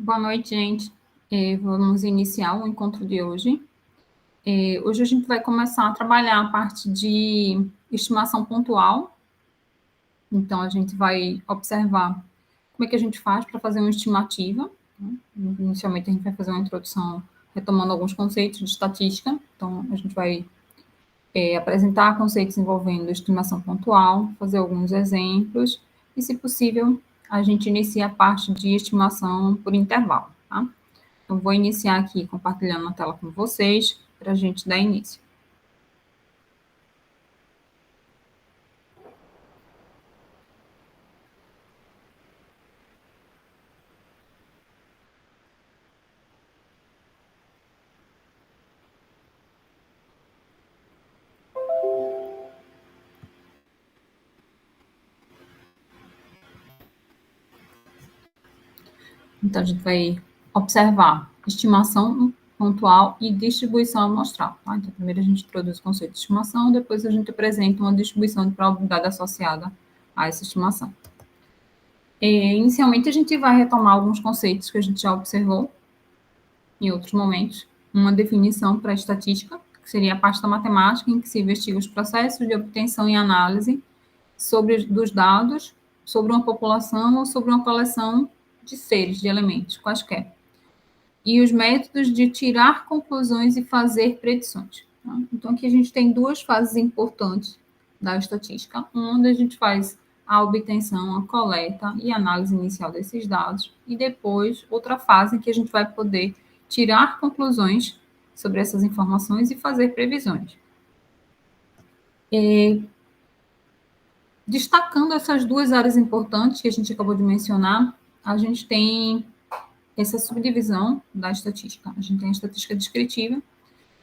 Boa noite, gente. Vamos iniciar o encontro de hoje. Hoje a gente vai começar a trabalhar a parte de estimação pontual. Então, a gente vai observar como é que a gente faz para fazer uma estimativa, né? Inicialmente, a gente vai fazer uma introdução retomando alguns conceitos de estatística. Então, a gente vai apresentar conceitos envolvendo estimação pontual, fazer alguns exemplos e, se possível, a gente inicia a parte de estimação por intervalo, tá? Então, vou iniciar aqui compartilhando a tela com vocês para a gente dar início. Então, a gente vai observar estimação pontual e distribuição amostral. Tá? Então, primeiro a gente introduz o conceito de estimação, depois a gente apresenta uma distribuição de probabilidade associada a essa estimação. Inicialmente, a gente vai retomar alguns conceitos que a gente já observou em outros momentos. Uma definição para a estatística, que seria a parte da matemática em que se investiga os processos de obtenção e análise dos dados sobre uma população ou sobre uma coleção de seres, de elementos, quaisquer. E os métodos de tirar conclusões e fazer predições. Tá? Então, aqui a gente tem duas fases importantes da estatística, onde a gente faz a obtenção, a coleta e análise inicial desses dados, e depois outra fase em que a gente vai poder tirar conclusões sobre essas informações e fazer previsões. Destacando essas duas áreas importantes que a gente acabou de mencionar, a gente tem essa subdivisão da estatística. A gente tem a estatística descritiva,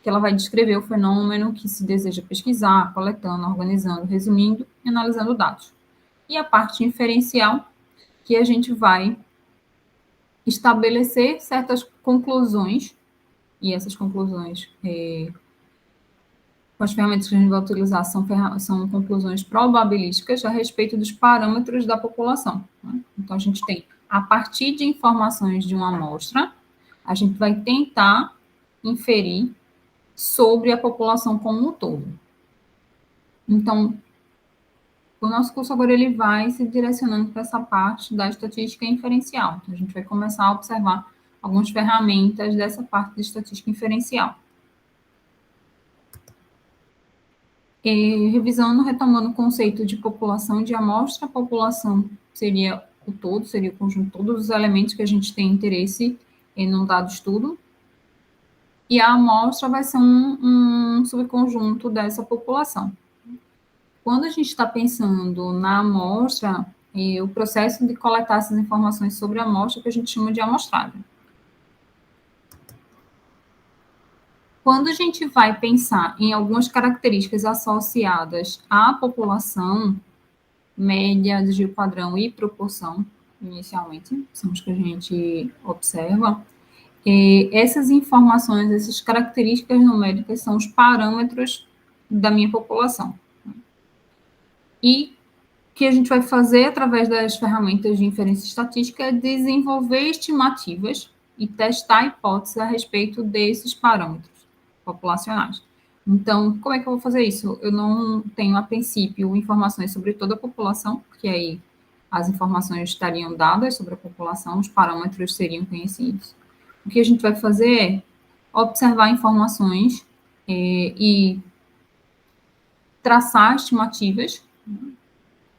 que ela vai descrever o fenômeno que se deseja pesquisar, coletando, organizando, resumindo e analisando dados. E a parte inferencial, que a gente vai estabelecer certas conclusões, e essas conclusões, com as ferramentas que a gente vai utilizar, são conclusões probabilísticas a respeito dos parâmetros da população. Né? Então, a gente tem, a partir de informações de uma amostra, a gente vai tentar inferir sobre a população como um todo. Então, o nosso curso agora ele vai se direcionando para essa parte da estatística inferencial. Então, a gente vai começar a observar algumas ferramentas dessa parte de estatística inferencial. Revisando, retomando o conceito de população de amostra, a população seria o todo, seria o conjunto de todos os elementos que a gente tem interesse em um dado estudo, e a amostra vai ser um subconjunto dessa população. Quando a gente está pensando na amostra, o processo de coletar essas informações sobre a amostra que a gente chama de amostragem. Quando a gente vai pensar em algumas características associadas à população, média, desvio padrão e proporção, inicialmente, são os que a gente observa, essas informações, essas características numéricas são os parâmetros da minha população. E o que a gente vai fazer através das ferramentas de inferência estatística é desenvolver estimativas e testar hipóteses a respeito desses parâmetros populacionais. Então, como é que eu vou fazer isso? Eu não tenho, a princípio, informações sobre toda a população, porque aí as informações estariam dadas sobre a população, os parâmetros seriam conhecidos. O que a gente vai fazer é observar informações e traçar estimativas,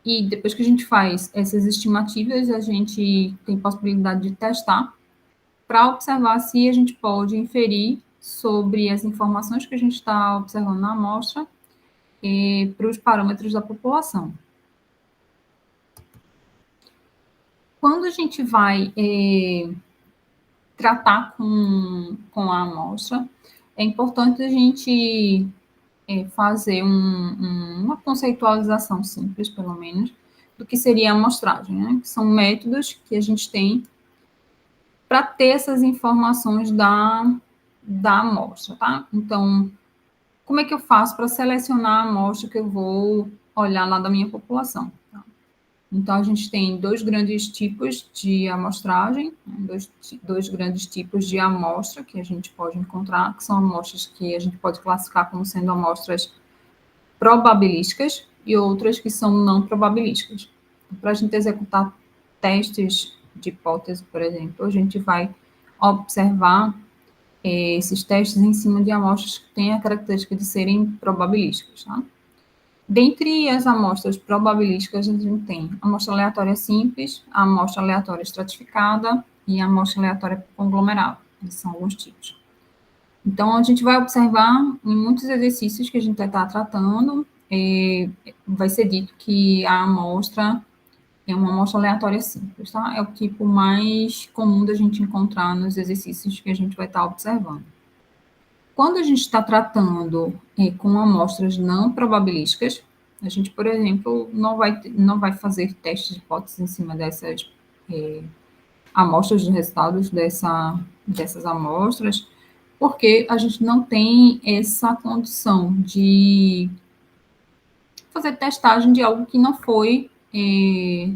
e depois que a gente faz essas estimativas, a gente tem possibilidade de testar para observar se a gente pode inferir sobre as informações que a gente está observando na amostra para os parâmetros da população. Quando a gente vai tratar com a amostra, é importante a gente fazer uma conceitualização simples, pelo menos, do que seria a amostragem, né? Que são métodos que a gente tem para ter essas informações da amostra, tá? Então, como é que eu faço para selecionar a amostra que eu vou olhar lá da minha população? Tá? Então, a gente tem dois grandes tipos de amostragem, né, dois grandes tipos de amostra que a gente pode encontrar, que são amostras que a gente pode classificar como sendo amostras probabilísticas e outras que são não probabilísticas. Para a gente executar testes de hipótese, por exemplo, a gente vai observar esses testes em cima de amostras que têm a característica de serem probabilísticas, tá? Dentre as amostras probabilísticas, a gente tem a amostra aleatória simples, a amostra aleatória estratificada e a amostra aleatória por conglomerado. Esses são alguns tipos. Então, a gente vai observar em muitos exercícios que a gente vai estar tratando, vai ser dito que a amostra é uma amostra aleatória simples, tá? É o tipo mais comum da gente encontrar nos exercícios que a gente vai estar observando. Quando a gente está tratando com amostras não probabilísticas, a gente, por exemplo, não vai fazer testes de hipóteses em cima dessas amostras de resultados dessas amostras, porque a gente não tem essa condição de fazer testagem de algo que não foi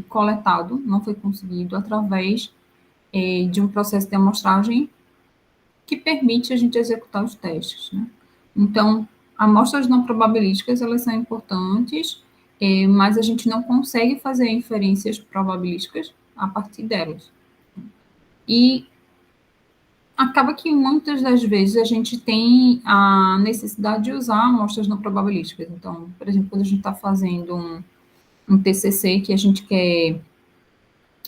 coletado, não foi conseguido através de um processo de amostragem que permite a gente executar os testes, né? Então, amostras não probabilísticas, elas são importantes, mas a gente não consegue fazer inferências probabilísticas a partir delas. E acaba que muitas das vezes a gente tem a necessidade de usar amostras não probabilísticas. Então, por exemplo, quando a gente está fazendo um TCC que a gente quer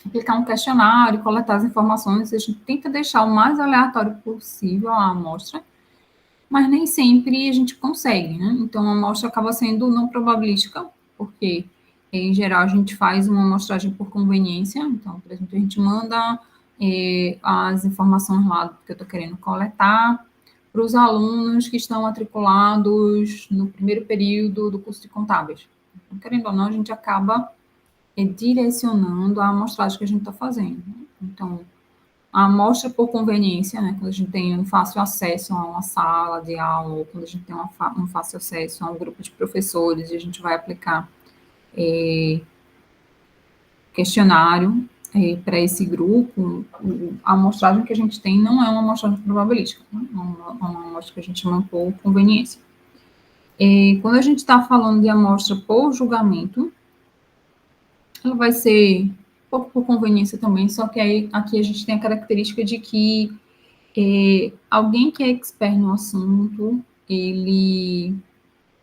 aplicar um questionário, coletar as informações, a gente tenta deixar o mais aleatório possível a amostra, mas nem sempre a gente consegue, né? Então, a amostra acaba sendo não probabilística, porque, em geral, a gente faz uma amostragem por conveniência. Então, por exemplo, a gente manda as informações lá que eu estou querendo coletar para os alunos que estão matriculados no primeiro período do curso de contábeis. Então, querendo ou não, a gente acaba direcionando a amostragem que a gente está fazendo. Então, a amostra por conveniência, né, quando a gente tem um fácil acesso a uma sala de aula, ou quando a gente tem um fácil acesso a um grupo de professores, e a gente vai aplicar questionário para esse grupo, a amostragem que a gente tem não é uma amostragem probabilística, né, é uma amostra que a gente chama por conveniência. Quando a gente está falando de amostra por julgamento, ela vai ser um pouco por conveniência também, só que aí aqui a gente tem a característica de que alguém que é expert no assunto, ele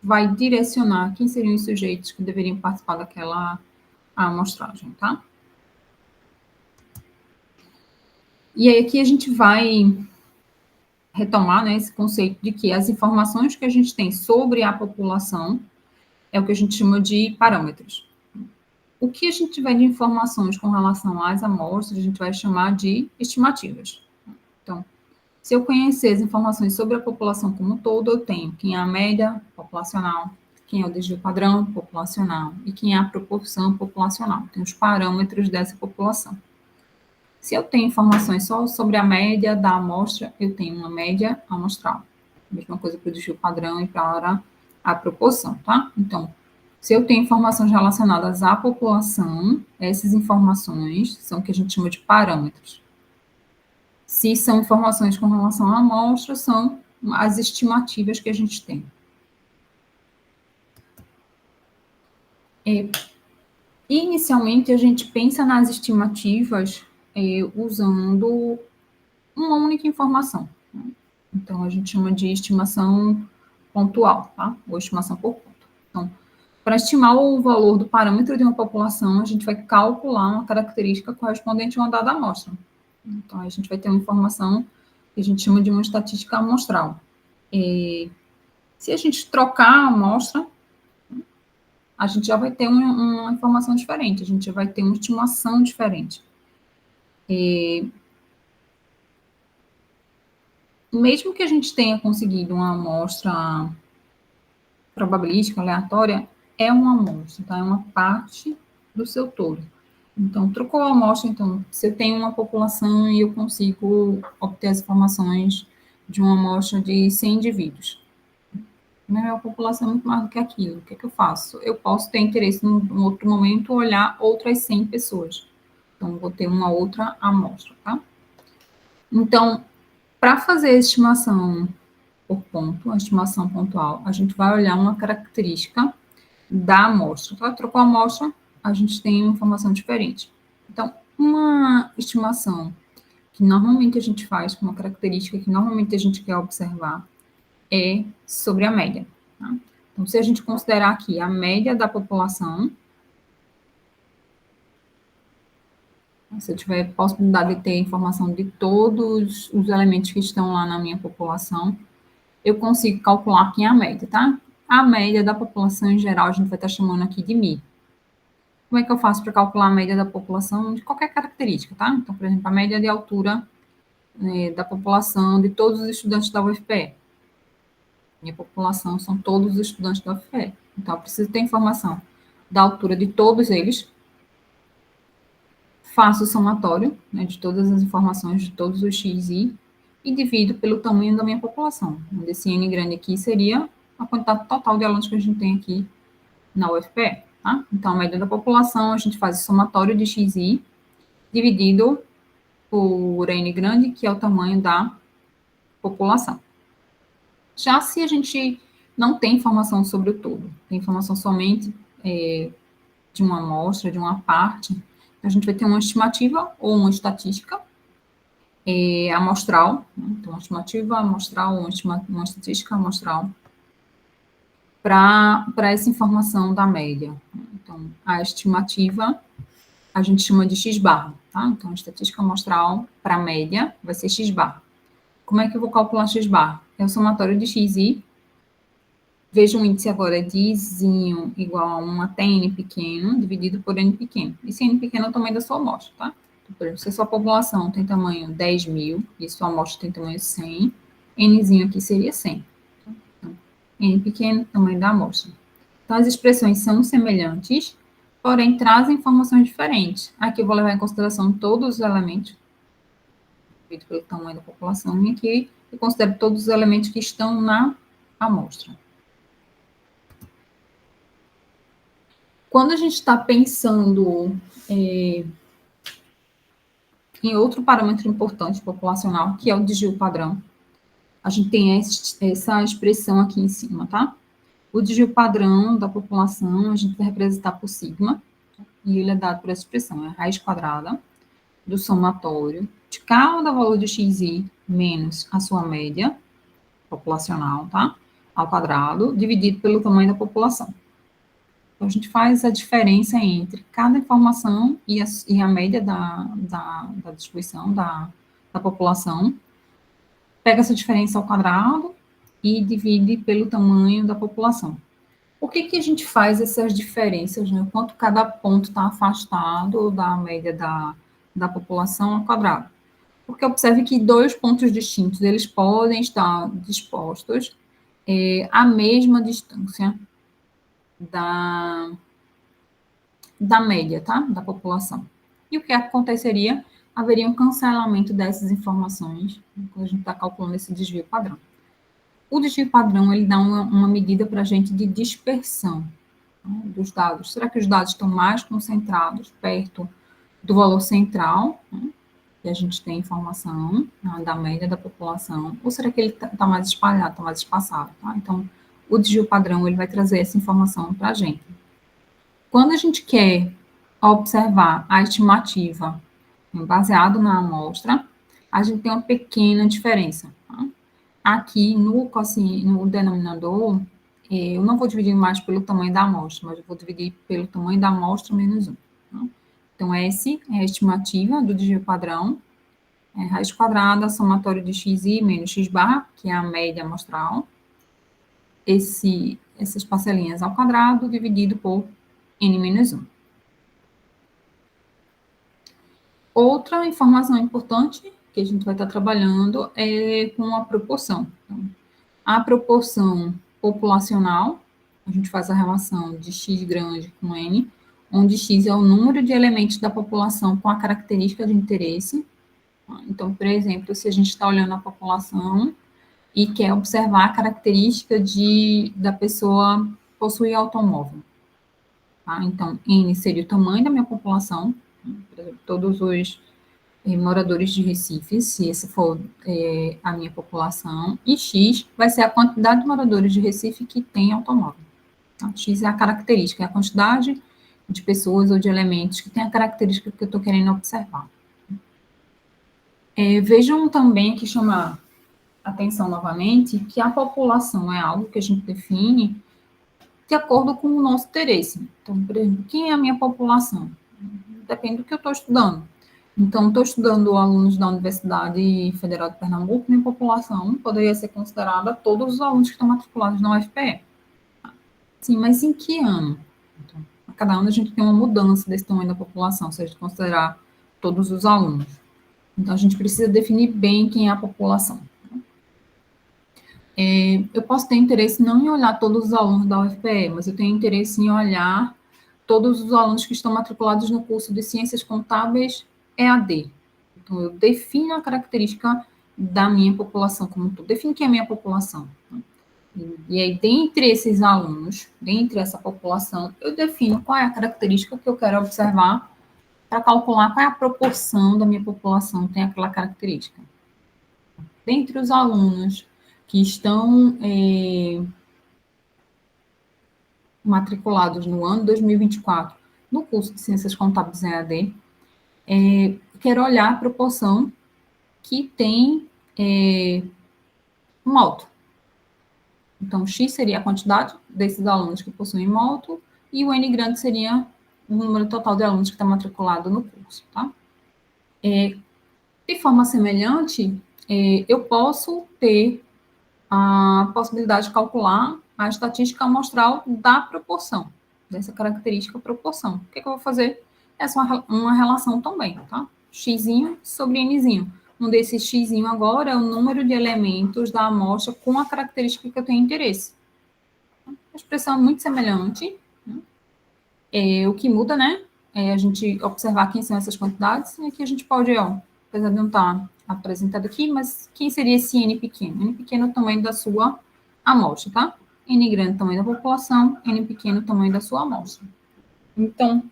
vai direcionar quem seriam os sujeitos que deveriam participar daquela amostragem, tá? E aí aqui a gente vai retomar, né, esse conceito de que as informações que a gente tem sobre a população é o que a gente chama de parâmetros. O que a gente tiver de informações com relação às amostras, a gente vai chamar de estimativas. Então, se eu conhecer as informações sobre a população como um todo, eu tenho quem é a média populacional, quem é o desvio padrão populacional e quem é a proporção populacional. Tem os parâmetros dessa população. Se eu tenho informações só sobre a média da amostra, eu tenho uma média amostral. Mesma coisa para o desvio padrão e para a proporção, tá? Então, se eu tenho informações relacionadas à população, essas informações são o que a gente chama de parâmetros. Se são informações com relação à amostra, são as estimativas que a gente tem. Inicialmente, a gente pensa nas estimativas usando uma única informação, né? Então, a gente chama de estimação pontual, tá? Ou estimação por ponto. Então, para estimar o valor do parâmetro de uma população, a gente vai calcular uma característica correspondente a uma dada amostra. Então, a gente vai ter uma informação que a gente chama de uma estatística amostral. Se a gente trocar a amostra, a gente já vai ter uma informação diferente, a gente já vai ter uma estimação diferente. Mesmo que a gente tenha conseguido uma amostra probabilística, aleatória, é uma amostra, tá? É uma parte do seu todo. Então, trocou a amostra, então, se eu tenho uma população e eu consigo obter as informações de uma amostra de 100 indivíduos. Minha população é muito mais do que aquilo. O que é que eu faço? Eu posso ter interesse num outro momento olhar outras 100 pessoas. Então, vou ter uma outra amostra, tá? Então, para fazer a estimação por ponto, a estimação pontual, a gente vai olhar uma característica da amostra. Então, trocou a amostra, a gente tem uma informação diferente. Então, uma estimação que normalmente a gente faz, uma característica que normalmente a gente quer observar, é sobre a média. Tá? Então, se a gente considerar aqui a média da população, se eu tiver possibilidade de ter informação de todos os elementos que estão lá na minha população, eu consigo calcular aqui a média, tá? A média da população em geral, a gente vai estar chamando aqui de MI. Como é que eu faço para calcular a média da população de qualquer característica, tá? Então, por exemplo, a média de altura da população de todos os estudantes da UFPE. Minha população são todos os estudantes da UFPE. Então, eu preciso ter informação da altura de todos eles, faço o somatório, né, de todas as informações de todos os xi e divido pelo tamanho da minha população. Esse N grande aqui seria a quantidade total de alunos que a gente tem aqui na UFPE. Tá? Então, a média da população, a gente faz o somatório de xi dividido por N grande, que é o tamanho da população. Já se a gente não tem informação sobre o todo, tem informação somente de uma amostra, de uma parte, a gente vai ter uma estimativa ou uma estatística amostral, né? Então, uma estimativa amostral ou uma estatística amostral para essa informação da média. Então, a estimativa a gente chama de x-bar, tá? Então, a estatística amostral para a média vai ser x-bar. Como é que eu vou calcular x-bar? É o somatório de xi. Veja o índice agora de izinho igual a 1 até n pequeno, dividido por n pequeno. Esse n pequeno é o tamanho da sua amostra, tá? Então, por exemplo, se a sua população tem tamanho 10.000 e sua amostra tem tamanho 100, nzinho aqui seria 100. Então, n pequeno, tamanho da amostra. Então, as expressões são semelhantes, porém trazem informações diferentes. Aqui eu vou levar em consideração todos os elementos, dividido pelo tamanho da população, e aqui eu considero todos os elementos que estão na amostra. Quando a gente está pensando em outro parâmetro importante populacional, que é o desvio padrão, a gente tem essa expressão aqui em cima, tá? O desvio padrão da população, a gente vai representar por sigma, e ele é dado por essa expressão, é a raiz quadrada do somatório de cada valor de xi menos a sua média populacional, tá? Ao quadrado, dividido pelo tamanho da população. Então, a gente faz a diferença entre cada informação e a média da distribuição da população, pega essa diferença ao quadrado e divide pelo tamanho da população. Por que a gente faz essas diferenças, né? Quanto cada ponto está afastado da média da população ao quadrado? Porque observe que dois pontos distintos, eles podem estar dispostos à mesma distância da média, tá? Da população. E o que aconteceria? Haveria um cancelamento dessas informações quando a gente está calculando esse desvio padrão. O desvio padrão, ele dá uma medida para a gente de dispersão, né, dos dados. Será que os dados estão mais concentrados perto do valor central, né, que a gente tem informação, né, da média da população, ou será que ele está mais espalhado, está mais espaçado? Tá? Então, o desvio padrão, ele vai trazer essa informação para a gente. Quando a gente quer observar a estimativa baseado na amostra, a gente tem uma pequena diferença. Tá? Aqui no denominador, eu não vou dividir mais pelo tamanho da amostra, mas eu vou dividir pelo tamanho da amostra menos 1. Tá? Então, S é a estimativa do desvio padrão, raiz quadrada, somatório de xi menos x-bar, que é a média amostral, essas parcelinhas ao quadrado, dividido por n menos 1. Outra informação importante que a gente vai estar trabalhando é com a proporção. Então, a proporção populacional, a gente faz a relação de x grande com n, onde x é o número de elementos da população com a característica de interesse. Então, por exemplo, se a gente está olhando a população e quer observar a característica da pessoa possuir automóvel. Tá? Então, N seria o tamanho da minha população, por exemplo, todos os moradores de Recife, se essa for a minha população, e X vai ser a quantidade de moradores de Recife que tem automóvel. Tá? X é a característica, é a quantidade de pessoas ou de elementos que tem a característica que eu estou querendo observar. Vejam também que chama atenção novamente que a população é algo que a gente define de acordo com o nosso interesse. Então, por exemplo, quem é a minha população? Depende do que eu estou estudando. Então, estou estudando alunos da Universidade Federal de Pernambuco, minha população poderia ser considerada todos os alunos que estão matriculados na UFPE. Sim, mas em que ano? Então, a cada ano a gente tem uma mudança desse tamanho da população, se a gente considerar todos os alunos. Então, a gente precisa definir bem quem é a população. Eu posso ter interesse não em olhar todos os alunos da UFPE, mas eu tenho interesse em olhar todos os alunos que estão matriculados no curso de Ciências Contábeis EAD. Então, eu defino a característica da minha população como um todo, defino quem é a minha população. E aí, dentre esses alunos, dentre essa população, eu defino qual é a característica que eu quero observar para calcular qual é a proporção da minha população que tem aquela característica. Dentre os alunos que estão matriculados no ano 2024 no curso de Ciências Contábeis EAD, quero olhar a proporção que tem moto. Então, X seria a quantidade desses alunos que possuem moto e o N grande seria o número total de alunos que está matriculado no curso, tá? De forma semelhante, eu posso ter a possibilidade de calcular a estatística amostral da proporção, dessa característica proporção. O que eu vou fazer? Essa é uma relação também, tá? Xzinho sobre Nzinho. Um desses Xzinho agora é o número de elementos da amostra com a característica que eu tenho interesse. A expressão é muito semelhante. O que muda, né? É a gente observar quem são essas quantidades, e aqui a gente pode, apesar de não estar apresentado aqui, mas quem seria esse N pequeno? N pequeno é o tamanho da sua amostra, tá? N grande é o tamanho da população, N pequeno é o tamanho da sua amostra. Então,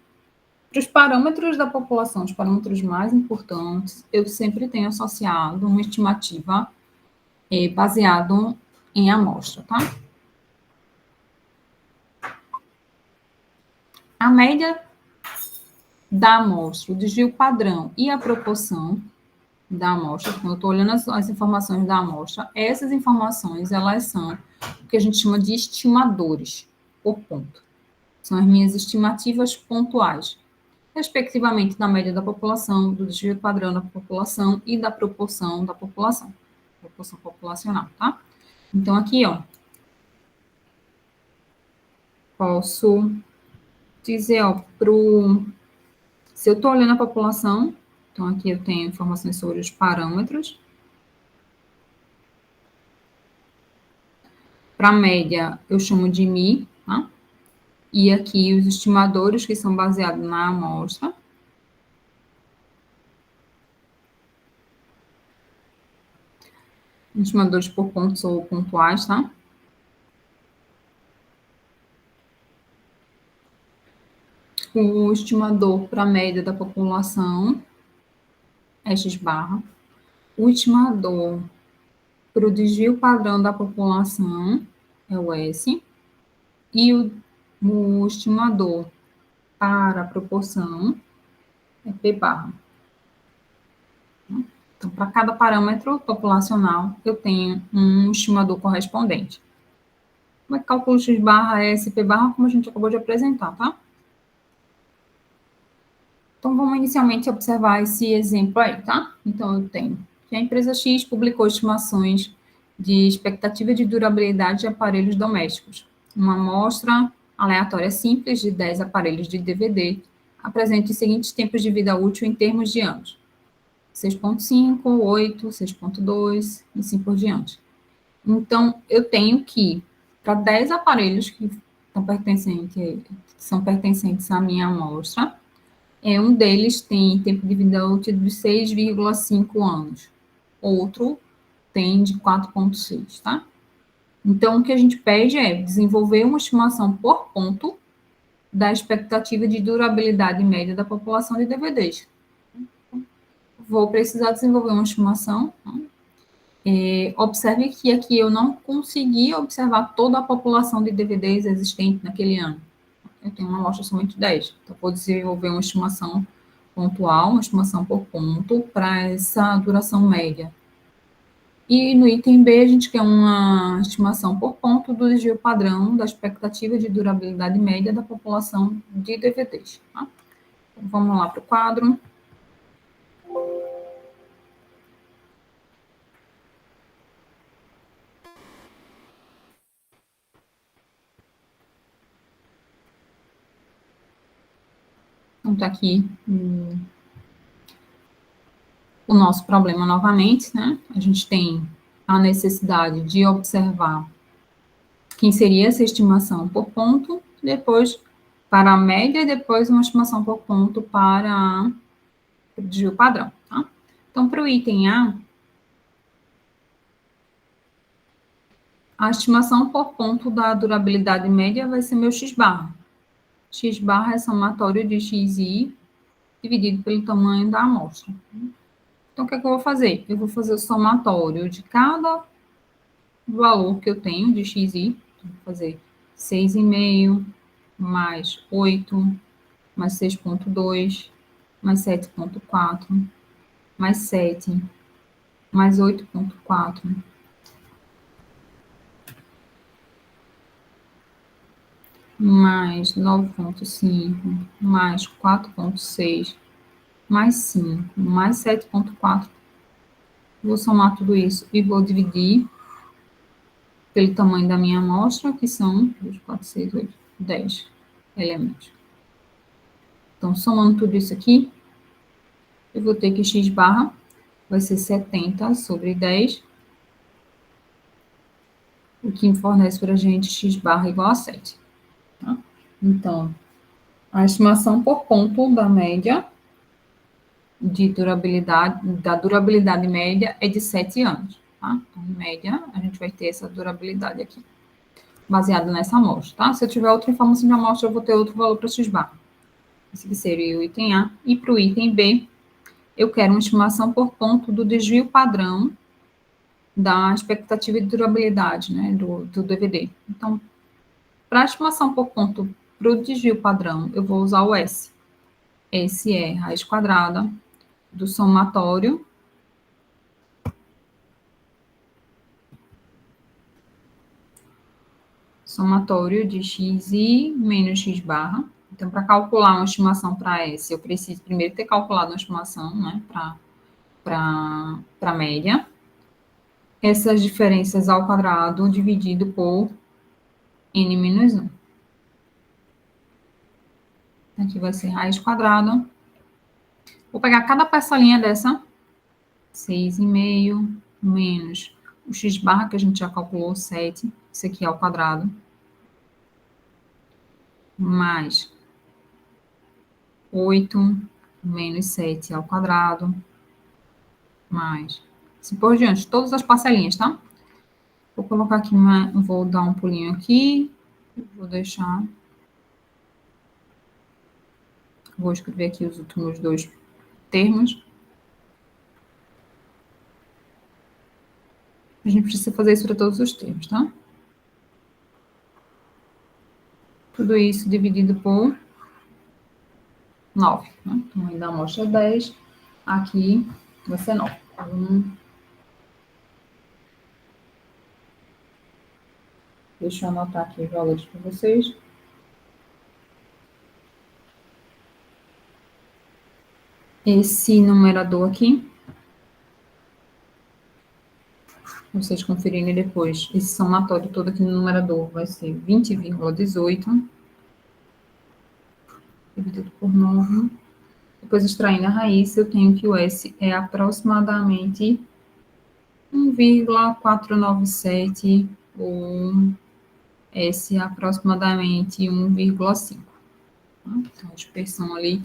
para os parâmetros da população, os parâmetros mais importantes, eu sempre tenho associado uma estimativa baseado em amostra, tá? A média da amostra, o desvio padrão e a proporção da amostra, quando eu estou olhando as informações da amostra, essas informações, elas são o que a gente chama de estimadores por ponto. São as minhas estimativas pontuais, respectivamente da média da população, do desvio padrão da população e da proporção da população, proporção populacional, tá? Então, aqui, posso dizer, se eu estou olhando a população, então aqui eu tenho informações sobre os parâmetros. Para a média, eu chamo de Mi, tá? E aqui os estimadores, que são baseados na amostra. Estimadores por pontos ou pontuais, tá? O estimador para a média da população é X barra. O estimador para o desvio padrão da população é o S. E o estimador para a proporção é P barra. Então, para cada parâmetro populacional, eu tenho um estimador correspondente. Como é que calculo X barra, S, P barra, como a gente acabou de apresentar, tá? Então, vamos inicialmente observar esse exemplo aí, tá? Então, eu tenho que a empresa X publicou estimações de expectativa de durabilidade de aparelhos domésticos. Uma amostra aleatória simples de 10 aparelhos de DVD apresenta os seguintes tempos de vida útil em termos de anos: 6,5, 8, 6,2 e assim por diante. Então, eu tenho que, para 10 aparelhos que são pertencentes à minha amostra, um deles tem tempo de vida útil de 6,5 anos. Outro tem de 4,6, tá? Então, o que a gente pede é desenvolver uma estimação por ponto da expectativa de durabilidade média da população de DVDs. Vou precisar desenvolver uma estimação. Observe que aqui eu não consegui observar toda a população de DVDs existente naquele ano. Eu tenho uma amostra somente de 10. Então, vou desenvolver uma estimação pontual, uma estimação por ponto, para essa duração média. E no item B, a gente quer uma estimação por ponto do desvio padrão da expectativa de durabilidade média da população de DVDs. Tá? Então, vamos lá para o quadro. Então, está aqui o nosso problema novamente, né? A gente tem a necessidade de observar quem seria essa estimação por ponto, depois para a média, e depois uma estimação por ponto para o desvio padrão, tá? Então, para o item a estimação por ponto da durabilidade média vai ser meu x barra. X barra é somatório de xi dividido pelo tamanho da amostra. Então, o que é que eu vou fazer? Eu vou fazer o somatório de cada valor que eu tenho de xi. Vou fazer 6,5 mais 8 mais 6,2 mais 7,4 mais 7 mais 8,4 mais 9,5 mais 4,6 mais 5 mais 7,4. Vou somar tudo isso e vou dividir pelo tamanho da minha amostra, que são 2, 4, 6, 8, 10 elementos. Então, somando tudo isso aqui, eu vou ter que x barra vai ser 70 sobre 10, o que fornece para a gente x barra igual a 7. Tá? Então, a estimação por ponto da média de durabilidade, da durabilidade média é de 7 anos. Tá? Então, em média, a gente vai ter essa durabilidade aqui, baseada nessa amostra. Tá? Se eu tiver outra informação de amostra, eu vou ter outro valor para x barra. Esse aqui seria o item A. E para o item B, eu quero uma estimação por ponto do desvio padrão da expectativa de durabilidade, né, do DVD. Então, para a estimação por ponto para o desvio padrão, eu vou usar o S. S é raiz quadrada do somatório de xi menos x barra. Então, para calcular uma estimação para S, eu preciso primeiro ter calculado uma estimação, né, para a média. Essas diferenças ao quadrado dividido por n menos 1. Aqui vai ser raiz quadrada. Vou pegar cada parcelinha dessa, 6,5 menos o x barra, que a gente já calculou, 7, isso aqui ao quadrado, mais 8 menos 7 ao quadrado, mais, assim por diante, todas as parcelinhas, tá? Vou colocar aqui, vou dar um pulinho aqui, vou deixar, vou escrever aqui os últimos dois termos. A gente precisa fazer isso para todos os termos, tá? Tudo isso dividido por 9, né? O tamanho da amostra é 10, aqui vai ser 9. Deixa eu anotar aqui os valores para vocês. Esse numerador aqui, vocês conferirem depois, esse somatório todo aqui no numerador vai ser 20,18 dividido por 9. Depois, extraindo a raiz, eu tenho que o S é aproximadamente 1,497 ou S é aproximadamente 1,5. Então, a dispersão ali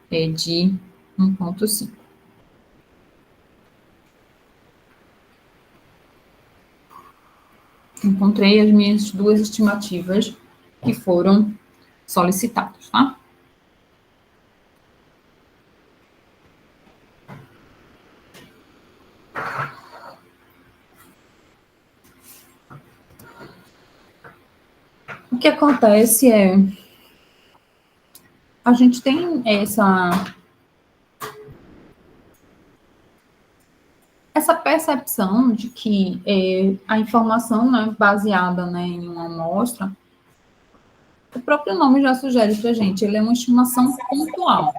é de 1,5. encontrei as minhas duas estimativas que foram solicitadas, tá? O que acontece é, a gente tem essa percepção de que a informação, né, baseada, né, em uma amostra, o próprio nome já sugere para a gente, ele é uma estimação pontual.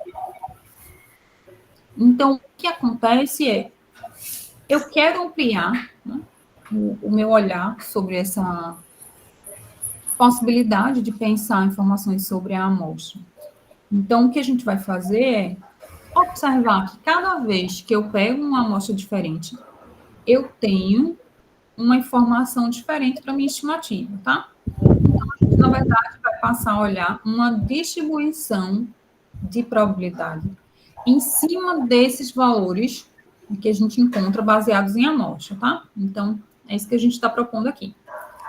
Então, o que acontece é, eu quero ampliar, né, o meu olhar sobre essa possibilidade de pensar informações sobre a amostra. Então, o que a gente vai fazer é observar que cada vez que eu pego uma amostra diferente, eu tenho uma informação diferente para minha estimativa, tá? Então, a gente, na verdade, vai passar a olhar uma distribuição de probabilidade em cima desses valores que a gente encontra baseados em amostra, tá? Então, é isso que a gente está propondo aqui.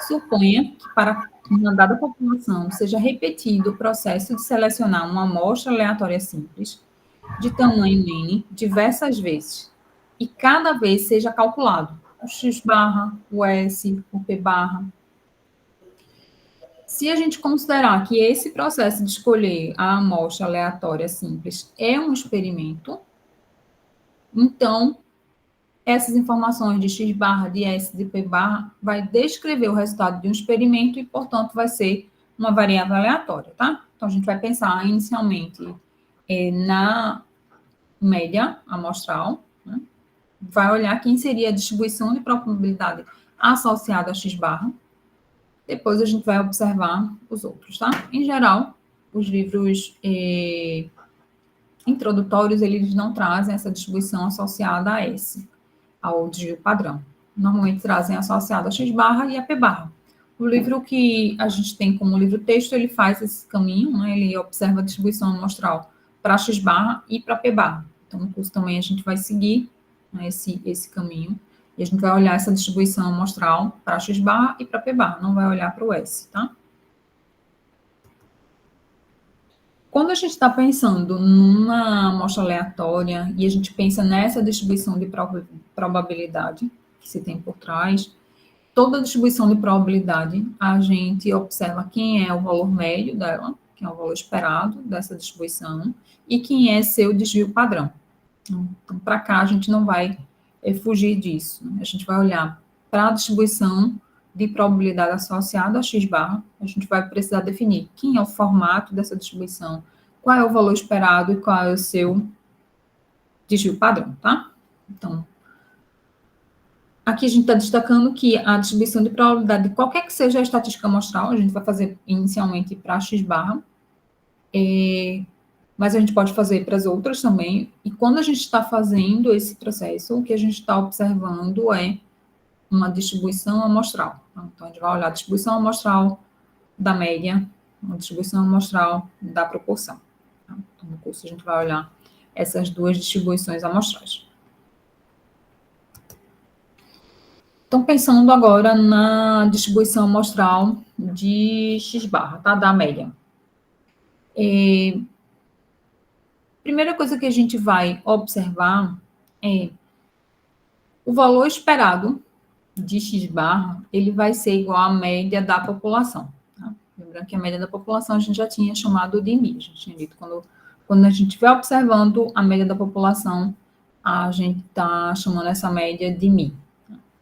Suponha que para uma dada população seja repetido o processo de selecionar uma amostra aleatória simples, de tamanho N, diversas vezes, e cada vez seja calculado o x barra, o S, o P barra. Se a gente considerar que esse processo de escolher a amostra aleatória simples é um experimento, então essas informações de x barra, de S, de P barra, vai descrever o resultado de um experimento e, portanto, vai ser uma variável aleatória, tá? Então, a gente vai pensar inicialmente na média amostral, né? Vai olhar quem seria a distribuição de probabilidade associada a x barra. Depois a gente vai observar os outros, tá? Em geral, os livros introdutórios, eles não trazem essa distribuição associada a S, ao desvio padrão. Normalmente trazem associado a x barra e a p barra. O livro que a gente tem como livro texto, ele faz esse caminho, né? Ele observa a distribuição amostral para x barra e para p barra. Então, no curso também a gente vai seguir, né, esse caminho, e a gente vai olhar essa distribuição amostral para x barra e para p barra, não vai olhar para o S, tá? Quando a gente está pensando numa amostra aleatória e a gente pensa nessa distribuição de probabilidade que se tem por trás, toda distribuição de probabilidade, a gente observa quem é o valor médio dela, que é o valor esperado dessa distribuição, e quem é seu desvio padrão. Então, para cá, a gente não vai fugir disso. Né? A gente vai olhar para a distribuição de probabilidade associada a x barra, a gente vai precisar definir quem é o formato dessa distribuição, qual é o valor esperado e qual é o seu desvio padrão, tá? Então, aqui a gente está destacando que a distribuição de probabilidade de qualquer que seja a estatística amostral, a gente vai fazer inicialmente para x barra, mas a gente pode fazer para as outras também. E quando a gente está fazendo esse processo, o que a gente está observando é uma distribuição amostral. Então, a gente vai olhar a distribuição amostral da média, uma distribuição amostral da proporção. Então, no curso a gente vai olhar essas duas distribuições amostrais. Então, pensando agora na distribuição amostral de x barra, tá? Da média. Primeira coisa que a gente vai observar é o valor esperado de x barra, ele vai ser igual à média da população. Tá? Lembrando que a média da população a gente já tinha chamado de MI. A gente tinha dito quando a gente estiver observando a média da população, a gente está chamando essa média de MI.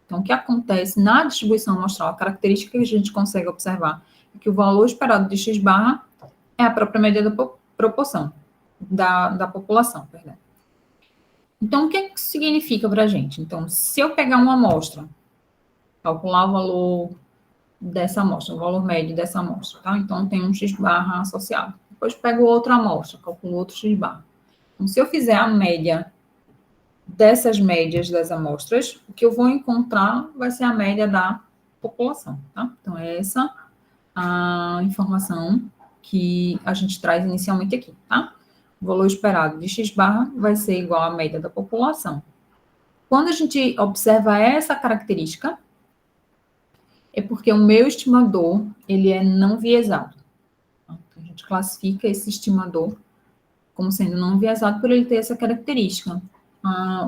Então, o que acontece na distribuição amostral, a característica que a gente consegue observar é que o valor esperado de x barra é a própria média da proporção, da população, perdão. Então, o que isso significa para a gente? Então, se eu pegar uma amostra, calcular o valor dessa amostra, o valor médio dessa amostra, tá? Então, tem um x barra associado. Depois pego outra amostra, calculo outro x barra. Então, se eu fizer a média dessas médias das amostras, o que eu vou encontrar vai ser a média da população, tá? Então, é essa a informação que a gente traz inicialmente aqui, tá? O valor esperado de x barra vai ser igual à média da população. Quando a gente observa essa característica, é porque o meu estimador, ele é não viesado. Então, a gente classifica esse estimador como sendo não viesado por ele ter essa característica.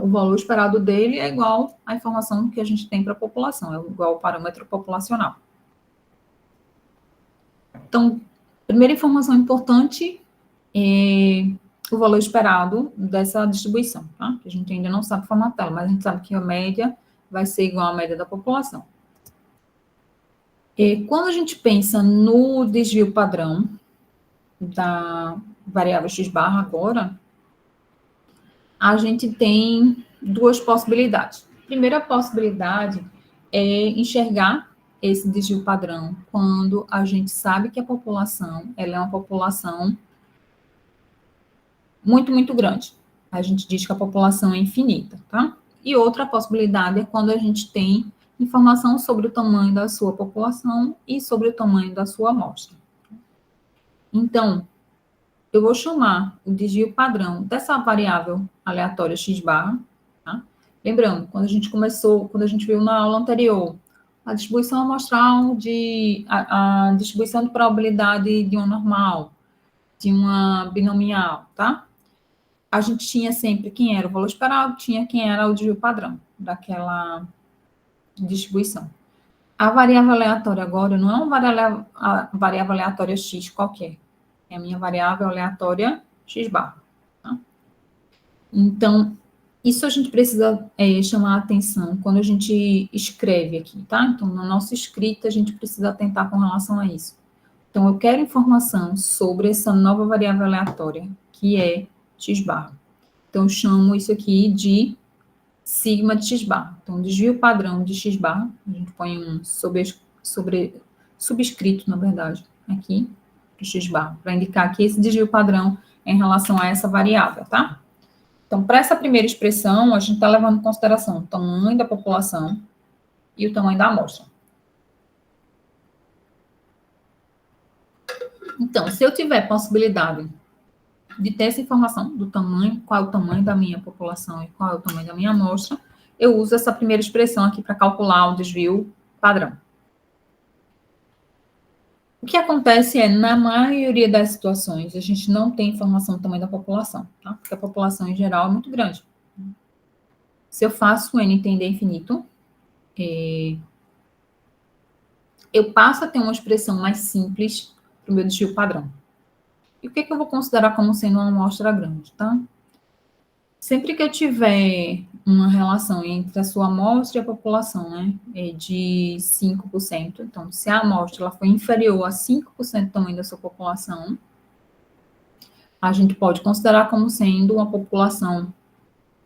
O valor esperado dele é igual à informação que a gente tem para a população, é igual ao parâmetro populacional. Então, primeira informação importante é o valor esperado dessa distribuição, tá? A gente ainda não sabe formatá-la, mas a gente sabe que a média vai ser igual à média da população. E quando a gente pensa no desvio padrão da variável x barra agora, a gente tem duas possibilidades. A primeira possibilidade é enxergar esse desvio padrão quando a gente sabe que a população ela é uma população muito, muito grande. A gente diz que a população é infinita, tá? E outra possibilidade é quando a gente tem informação sobre o tamanho da sua população e sobre o tamanho da sua amostra. Então, eu vou chamar o desvio padrão dessa variável aleatória x barra, tá? Lembrando, quando a gente viu na aula anterior, a distribuição amostral a distribuição de probabilidade de uma normal, de uma binomial, tá? A gente tinha sempre quem era o valor esperado, tinha quem era o desvio padrão daquela distribuição. A variável aleatória agora não é uma variável aleatória x qualquer, é a minha variável aleatória x barra. Tá? Então, isso a gente precisa chamar a atenção quando a gente escreve aqui, tá? Então, na nossa escrita, a gente precisa atentar com relação a isso. Então, eu quero informação sobre essa nova variável aleatória, que é x barra. Então, eu chamo isso aqui de sigma de x barra. Então, desvio padrão de x barra, a gente põe um subscrito, na verdade, aqui, para x barra, para indicar que esse desvio padrão é em relação a essa variável, tá? Então, para essa primeira expressão, a gente está levando em consideração o tamanho da população e o tamanho da amostra. Então, se eu tiver possibilidade de ter essa informação do tamanho, qual é o tamanho da minha população e qual é o tamanho da minha amostra, eu uso essa primeira expressão aqui para calcular o desvio padrão. O que acontece é, na maioria das situações, a gente não tem informação do tamanho da população, tá? Porque a população, em geral, é muito grande. Se eu faço n tender a infinito, eu passo a ter uma expressão mais simples para o meu desvio padrão. E o que eu vou considerar como sendo uma amostra grande, tá? Sempre que eu tiver uma relação entre a sua amostra e a população, né, de 5%, então, se a amostra ela for inferior a 5% do tamanho da sua população, a gente pode considerar como sendo uma população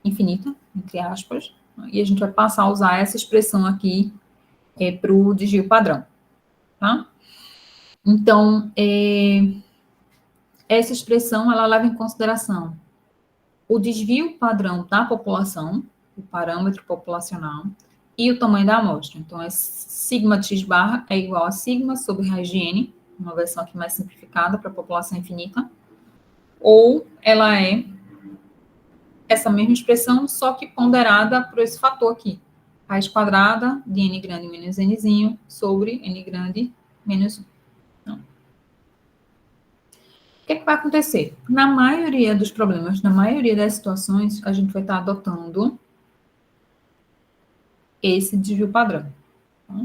infinita, entre aspas, e a gente vai passar a usar essa expressão aqui para o desvio padrão, tá? Então, essa expressão, ela leva em consideração o desvio padrão da população, o parâmetro populacional, e o tamanho da amostra. Então, é sigma de x barra é igual a sigma sobre raiz de n, uma versão aqui mais simplificada para a população infinita, ou ela é essa mesma expressão, só que ponderada por esse fator aqui, raiz quadrada de n grande menos nzinho sobre n grande menos 1. Então, o que vai acontecer? Na maioria dos problemas, na maioria das situações, a gente vai estar adotando esse desvio padrão. Tá?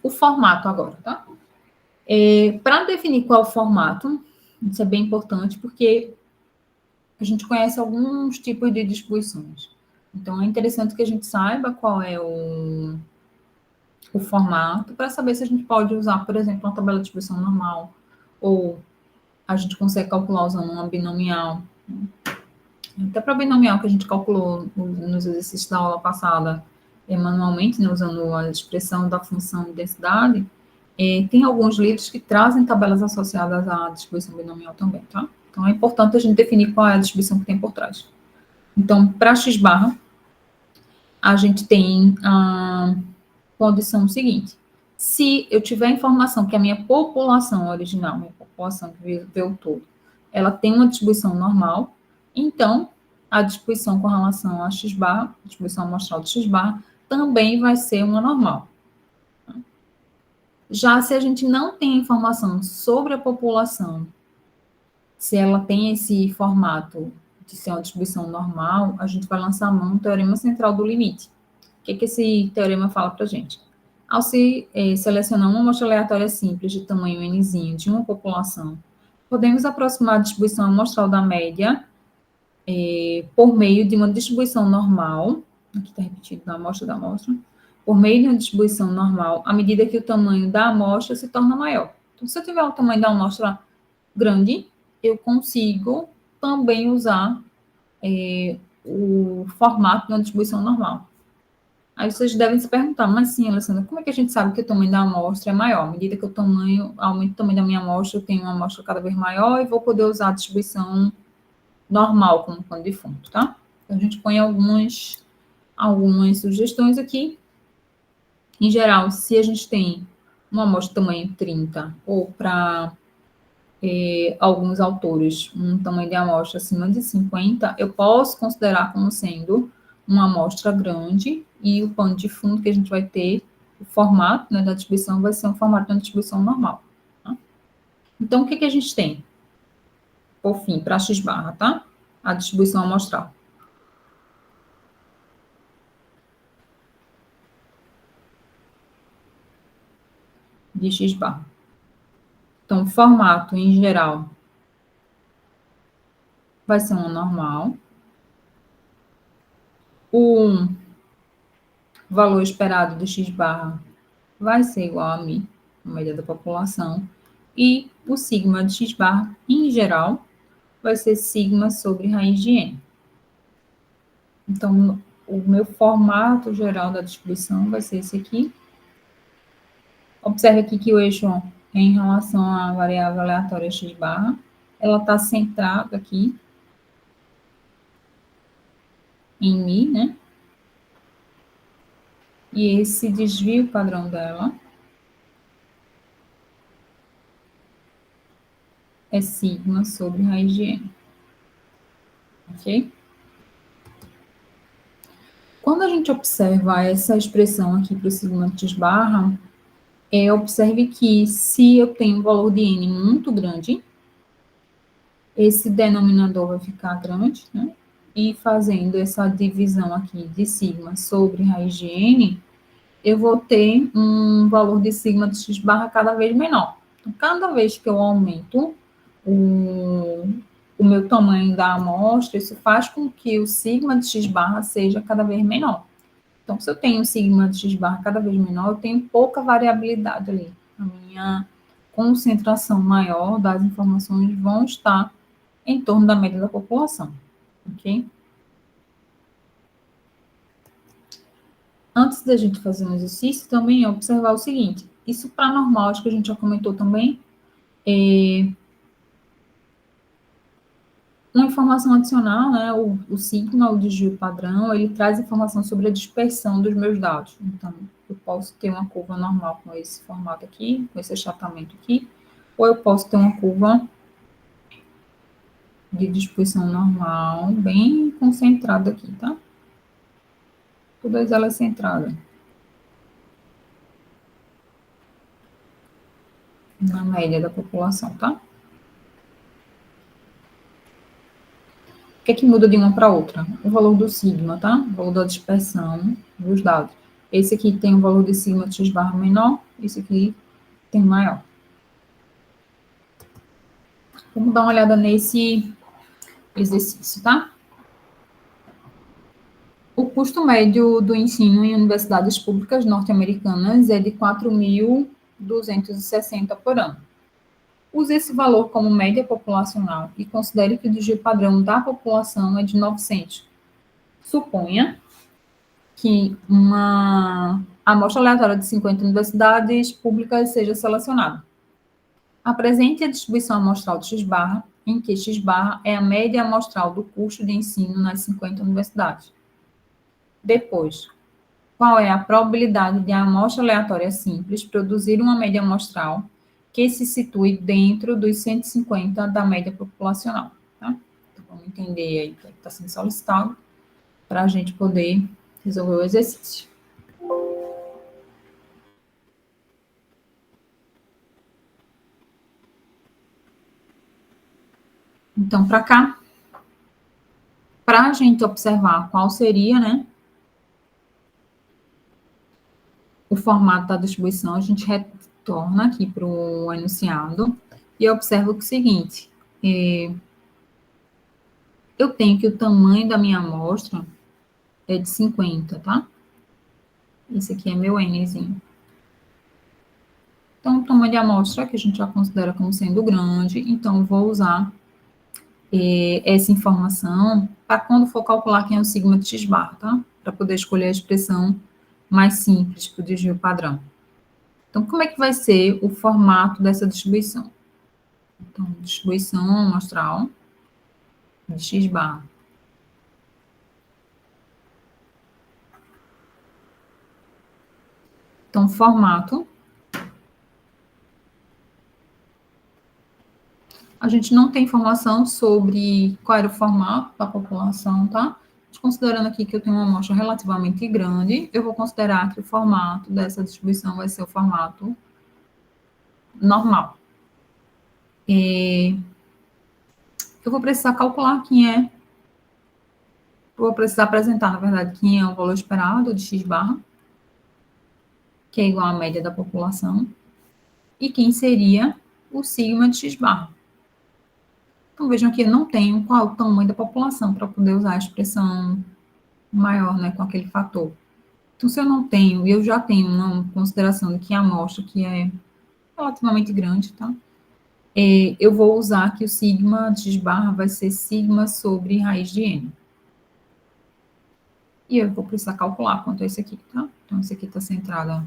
O formato agora, tá? Para definir qual é o formato, isso é bem importante, porque a gente conhece alguns tipos de distribuições. Então, é interessante que a gente saiba qual é o formato, para saber se a gente pode usar, por exemplo, uma tabela de distribuição normal, ou a gente consegue calcular usando uma binomial. Até para a binomial que a gente calculou nos exercícios da aula passada, manualmente, né, usando a expressão da função de densidade, tem alguns livros que trazem tabelas associadas à distribuição binomial também, tá? Então, é importante a gente definir qual é a distribuição que tem por trás. Então, para x barra, a gente tem a condição seguinte. Se eu tiver informação que a minha população original, minha população que veio todo, ela tem uma distribuição normal, então, a distribuição com relação a x barra, a distribuição amostral de x barra, também vai ser uma normal. Já se a gente não tem informação sobre a população, se ela tem esse formato de ser uma distribuição normal, a gente vai lançar a mão do teorema central do limite. O que esse teorema fala para a gente? Ao se selecionar uma amostra aleatória simples de tamanho nzinho de uma população, podemos aproximar a distribuição amostral da média por meio de uma distribuição normal, aqui está repetido da amostra, por meio de uma distribuição normal, à medida que o tamanho da amostra se torna maior. Então, se eu tiver o tamanho da amostra grande, eu consigo também usar o formato de uma distribuição normal. Aí vocês devem se perguntar, mas sim, Alessandra, como é que a gente sabe que o tamanho da amostra é maior? À medida que aumento o tamanho da minha amostra, eu tenho uma amostra cada vez maior e vou poder usar a distribuição normal como pano de fundo, tá? Então, a gente põe algumas sugestões aqui. Em geral, se a gente tem uma amostra de tamanho 30, ou para alguns autores, um tamanho de amostra acima de 50, eu posso considerar como sendo uma amostra grande e o pano de fundo que a gente vai ter, o formato, né, da distribuição vai ser um formato de uma distribuição normal. Tá? Então, o que a gente tem? Por fim, para x barra, tá? A distribuição amostral. De x barra. Então, o formato, em geral, vai ser um normal. O valor esperado de x barra vai ser igual a μ, a média da população. E o sigma de x barra, em geral, vai ser sigma sobre raiz de n. Então, o meu formato geral da distribuição vai ser esse aqui. Observe aqui que o eixo em relação à variável aleatória x barra, ela está centrada aqui em μ, né? E esse desvio padrão dela é sigma sobre raiz de n. Ok? Quando a gente observa essa expressão aqui para o sigma de x barra, observe que se eu tenho um valor de n muito grande, esse denominador vai ficar grande, né? E fazendo essa divisão aqui de sigma sobre raiz de n, eu vou ter um valor de sigma de x barra cada vez menor. Então, cada vez que eu aumento o meu tamanho da amostra, isso faz com que o sigma de x barra seja cada vez menor. Então, se eu tenho um sigma de x barra cada vez menor, eu tenho pouca variabilidade ali. A minha concentração maior das informações vão estar em torno da média da população, ok? Antes da gente fazer um exercício, também observar o seguinte, isso para normal, acho que a gente já comentou também, uma informação adicional, né, o sigma, o desvio padrão, ele traz informação sobre a dispersão dos meus dados. Então, eu posso ter uma curva normal com esse formato aqui, com esse achatamento aqui, ou eu posso ter uma curva de distribuição normal, bem concentrada aqui, tá? Todas elas centradas na média da população, tá? O que é que muda de uma para outra? O valor do sigma, tá? O valor da dispersão dos dados. Esse aqui tem o valor de sigma de x barra menor, esse aqui tem maior. Vamos dar uma olhada nesse exercício, tá? O custo médio do ensino em universidades públicas norte-americanas é de 4.260 por ano. Use esse valor como média populacional e considere que o desvio padrão da população é de 900. Suponha que uma amostra aleatória de 50 universidades públicas seja selecionada. Apresente a distribuição amostral de x barra, em que x barra é a média amostral do custo de ensino nas 50 universidades. Depois, qual é a probabilidade de a amostra aleatória simples produzir uma média amostral que se situe dentro dos 150 da média populacional, tá? Então, vamos entender aí o que está sendo solicitado para a gente poder resolver o exercício. Então, para cá, para a gente observar qual seria, né, o formato da distribuição, a gente retorna aqui para o enunciado e observa o seguinte, eu tenho que o tamanho da minha amostra é de 50, tá? Esse aqui é meu Nzinho. Então, o tamanho de amostra, que a gente já considera como sendo grande, então vou usar essa informação para quando for calcular quem é o sigma de x bar, tá? Para poder escolher a expressão mais simples para o desvio padrão. Então, como é que vai ser o formato dessa distribuição? Então, distribuição amostral de x bar. Então, formato. A gente não tem informação sobre qual era o formato da população, tá? Considerando aqui que eu tenho uma amostra relativamente grande, eu vou considerar que o formato dessa distribuição vai ser o formato normal. Eu vou precisar calcular quem é, vou precisar apresentar, na verdade, quem é o valor esperado de x barra, que é igual à média da população, e quem seria o sigma de x barra. Então, vejam que eu não tenho qual é o tamanho da população para poder usar a expressão maior, né, com aquele fator. Então, se eu não tenho, e eu já tenho uma consideração de que a amostra que é relativamente grande, tá? Eu vou usar que o sigma de x barra vai ser sigma sobre raiz de n. E eu vou precisar calcular quanto é esse aqui, tá? Então, esse aqui está centrado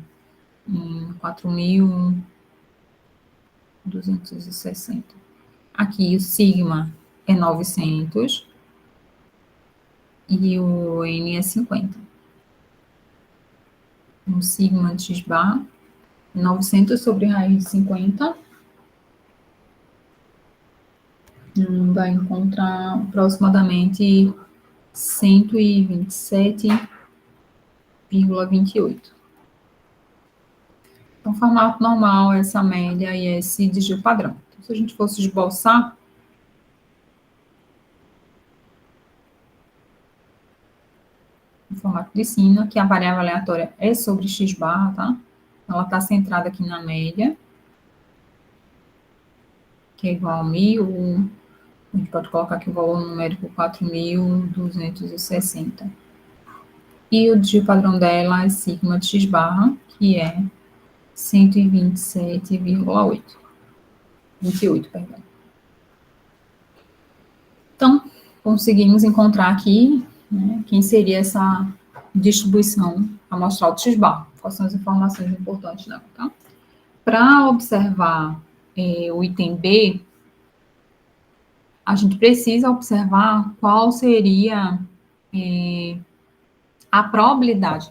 em 4.260. Aqui o sigma é 900 e o n é 50. O sigma de x bar, 900 sobre raiz de 50, vai encontrar aproximadamente 127,28. Então, formato normal, essa média e esse desvio padrão. Então, se a gente fosse esboçar, no formato de cima, que a variável aleatória é sobre x barra, tá? Ela está centrada aqui na média, que é igual a 1.000, a gente pode colocar aqui o valor numérico 4.260. E o desvio padrão dela é sigma de x barra, que é 127,8. 28, perdão. Então, conseguimos encontrar aqui, né, quem seria essa distribuição amostral de x-bar. Quais são as informações importantes dela, tá? Para observar o item B, a gente precisa observar qual seria a probabilidade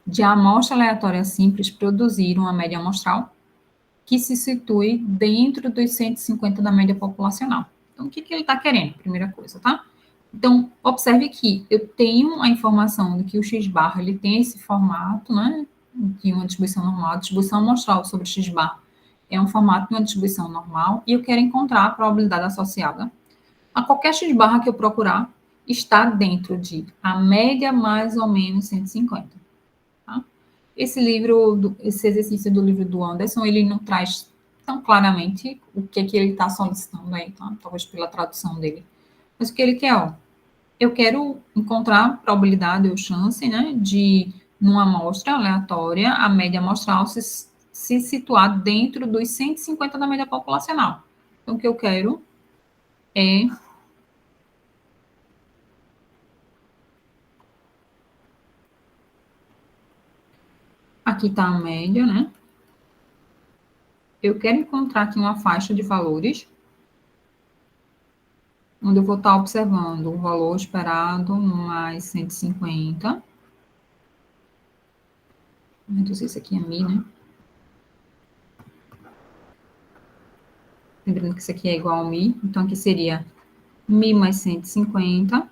de a amostra aleatória simples produzir uma média amostral que se situe dentro dos 150 da média populacional. Então, o que ele está querendo? Primeira coisa, tá? Então, observe que eu tenho a informação de que o x-bar ele tem esse formato, né, de uma distribuição normal, a distribuição amostral sobre x-bar é um formato de uma distribuição normal, e eu quero encontrar a probabilidade associada a qualquer x-barra que eu procurar está dentro de a média mais ou menos 150. Tá? Esse exercício do livro do Anderson, ele não traz tão claramente o que ele está solicitando aí, tá? Talvez pela tradução dele. Mas o que ele quer, ó, eu quero encontrar probabilidade ou chance, né, de, numa amostra aleatória, a média amostral se situar dentro dos 150 da média populacional. Então, o que eu quero é aqui está a média, né? Eu quero encontrar aqui uma faixa de valores, onde eu vou estar observando o valor esperado mais 150. Vou reduzir isso aqui a mi, né? Lembrando que isso aqui é igual a mi, então aqui seria mi mais 150.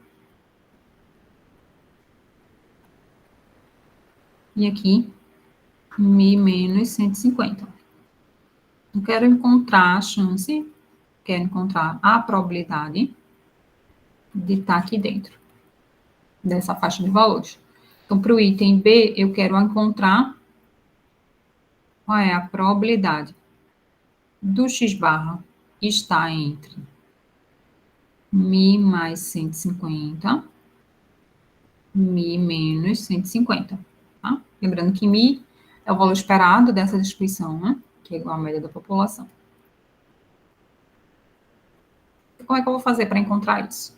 E aqui, mi menos 150. Eu quero encontrar a chance, quero encontrar a probabilidade de estar aqui dentro dessa faixa de valores. Então, para o item B, eu quero encontrar qual é a probabilidade do x barra estar entre mi mais 150, mi menos 150, tá? Lembrando que mi é o valor esperado dessa distribuição, né? Que é igual à média da população. Como é que eu vou fazer para encontrar isso?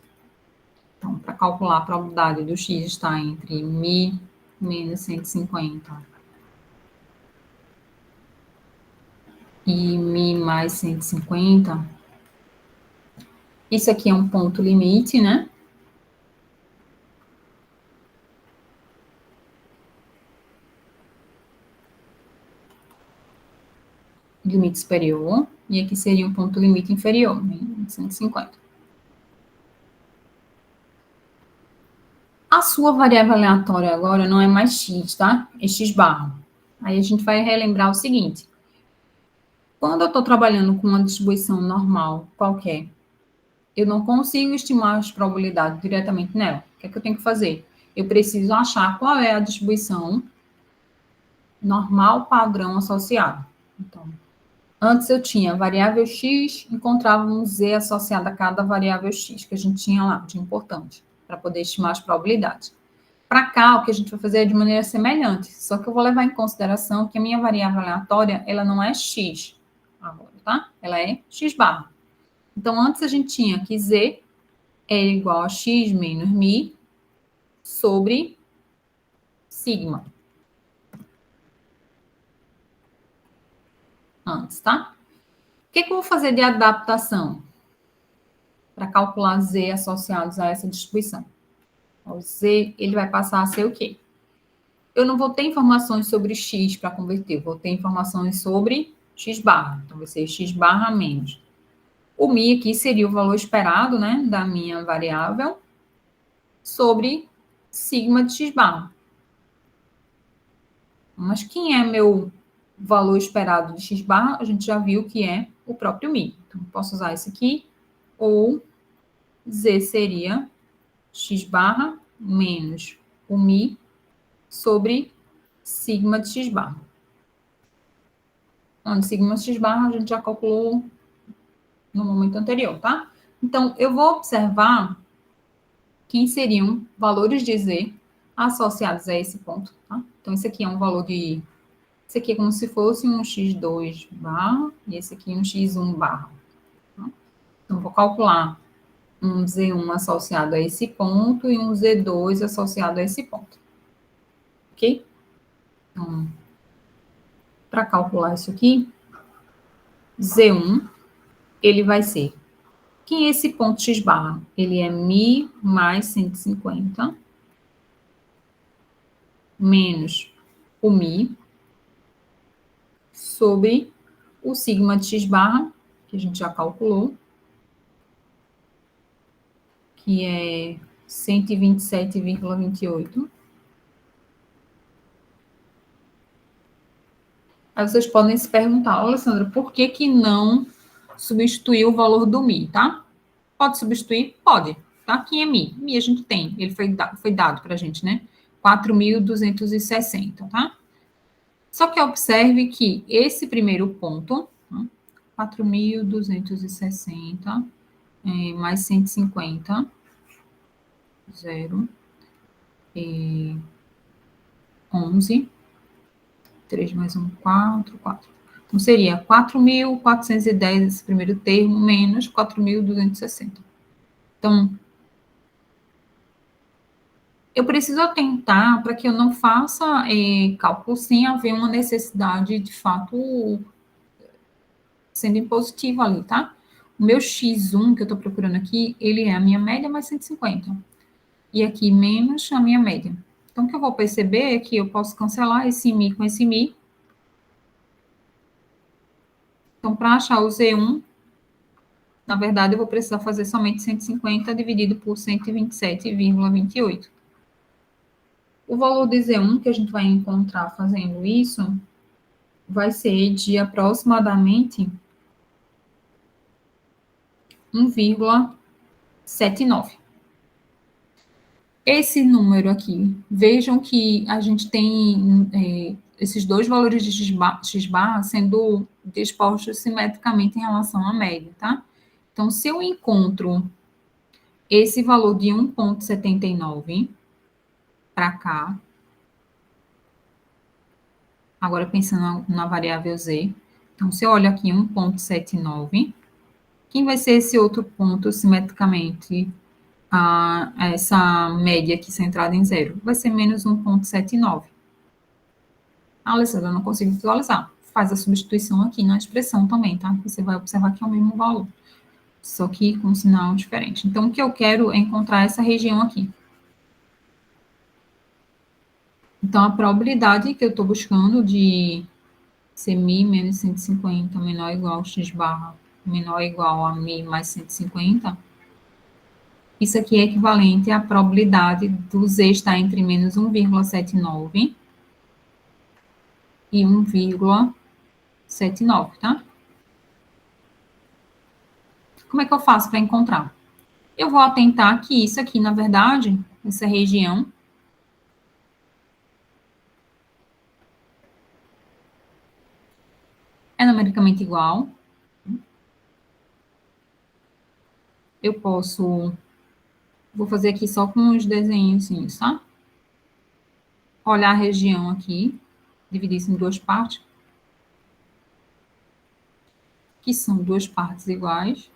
Então, para calcular a probabilidade do x estar entre mi menos 150 e mi mais 150, isso aqui é um ponto limite, né? Limite superior, e aqui seria um ponto limite inferior, né? 150. A sua variável aleatória agora não é mais x, tá? É x barra. Aí a gente vai relembrar o seguinte. Quando eu estou trabalhando com uma distribuição normal, qualquer, eu não consigo estimar as probabilidades diretamente nela. O que é que eu tenho que fazer? Eu preciso achar qual é a distribuição normal padrão associada. Então, antes eu tinha variável x, encontrava um z associado a cada variável x que a gente tinha lá, de importante, para poder estimar as probabilidades. Para cá, o que a gente vai fazer é de maneira semelhante, só que eu vou levar em consideração que a minha variável aleatória, ela não é x agora, tá? Ela é x barra. Então, antes a gente tinha que z é igual a x menos mi sobre sigma. Antes, tá? O que eu vou fazer de adaptação para calcular z associados a essa distribuição? O z, ele vai passar a ser o quê? Eu não vou ter informações sobre x para converter, eu vou ter informações sobre x barra. Então, vai ser x barra menos. O mi aqui seria o valor esperado, né, da minha variável sobre sigma de x barra. Mas quem é meu valor esperado de x barra? A gente já viu que é o próprio mi. Então, posso usar esse aqui, ou z seria x barra menos o mi sobre sigma de x barra. Onde sigma de x barra a gente já calculou no momento anterior, tá? Então, eu vou observar quem seriam valores de z associados a esse ponto, tá? Então, esse aqui é um valor de... Esse aqui é como se fosse um x2 barra, e esse aqui um x1 barra. Tá? Então, vou calcular um z1 associado a esse ponto e um z2 associado a esse ponto. Ok? Então, para calcular isso aqui, z1, ele vai ser... Quem é esse ponto x barra? Ele é mi mais 150 menos o mi sobre o sigma de x barra, que a gente já calculou, que é 127,28. Aí vocês podem se perguntar, Alessandra, por que que não substituiu o valor do mi, tá? Pode substituir? Pode, tá? Quem é mi? Mi a gente tem, ele foi dado para a gente, né? 4.260, tá? Só que observe que esse primeiro ponto, 4.260 mais 150, 0, 11, 3 mais 1, 4, 4. Então, seria 4.410 esse primeiro termo, menos 4.260. Então, eu preciso atentar para que eu não faça cálculo sem haver uma necessidade, de fato, sendo impositiva ali, tá? O meu x1 que eu estou procurando aqui, ele é a minha média mais 150. E aqui menos a minha média. Então, o que eu vou perceber é que eu posso cancelar esse mi com esse mi. Então, para achar o Z1, na verdade, eu vou precisar fazer somente 150 dividido por 127,28. O valor de Z1 que a gente vai encontrar fazendo isso vai ser de aproximadamente 1,79. Esse número aqui, vejam que a gente tem esses dois valores de x barra sendo dispostos simetricamente em relação à média, tá? Então, se eu encontro esse valor de 1,79 para cá, agora pensando na variável z, então, se eu olho aqui 1,79, quem vai ser esse outro ponto simetricamente a essa média aqui centrada em zero? Vai ser menos 1,79. Ah, Alessandra, eu não consigo visualizar. Faz a substituição aqui na expressão também, tá? Você vai observar que é o mesmo valor, só que com um sinal diferente. Então, o que eu quero é encontrar essa região aqui. Então, a probabilidade que eu estou buscando de ser mi menos 150 menor ou igual a x barra menor ou igual a mi mais 150, isso aqui é equivalente à probabilidade do z estar entre menos 1,79 e 1,79, tá? Como é que eu faço para encontrar? Eu vou atentar que isso aqui, na verdade, essa região, é numericamente igual. Eu posso... Vou fazer aqui só com os desenhos, tá? Olhar a região aqui, dividir isso em duas partes, que são duas partes iguais.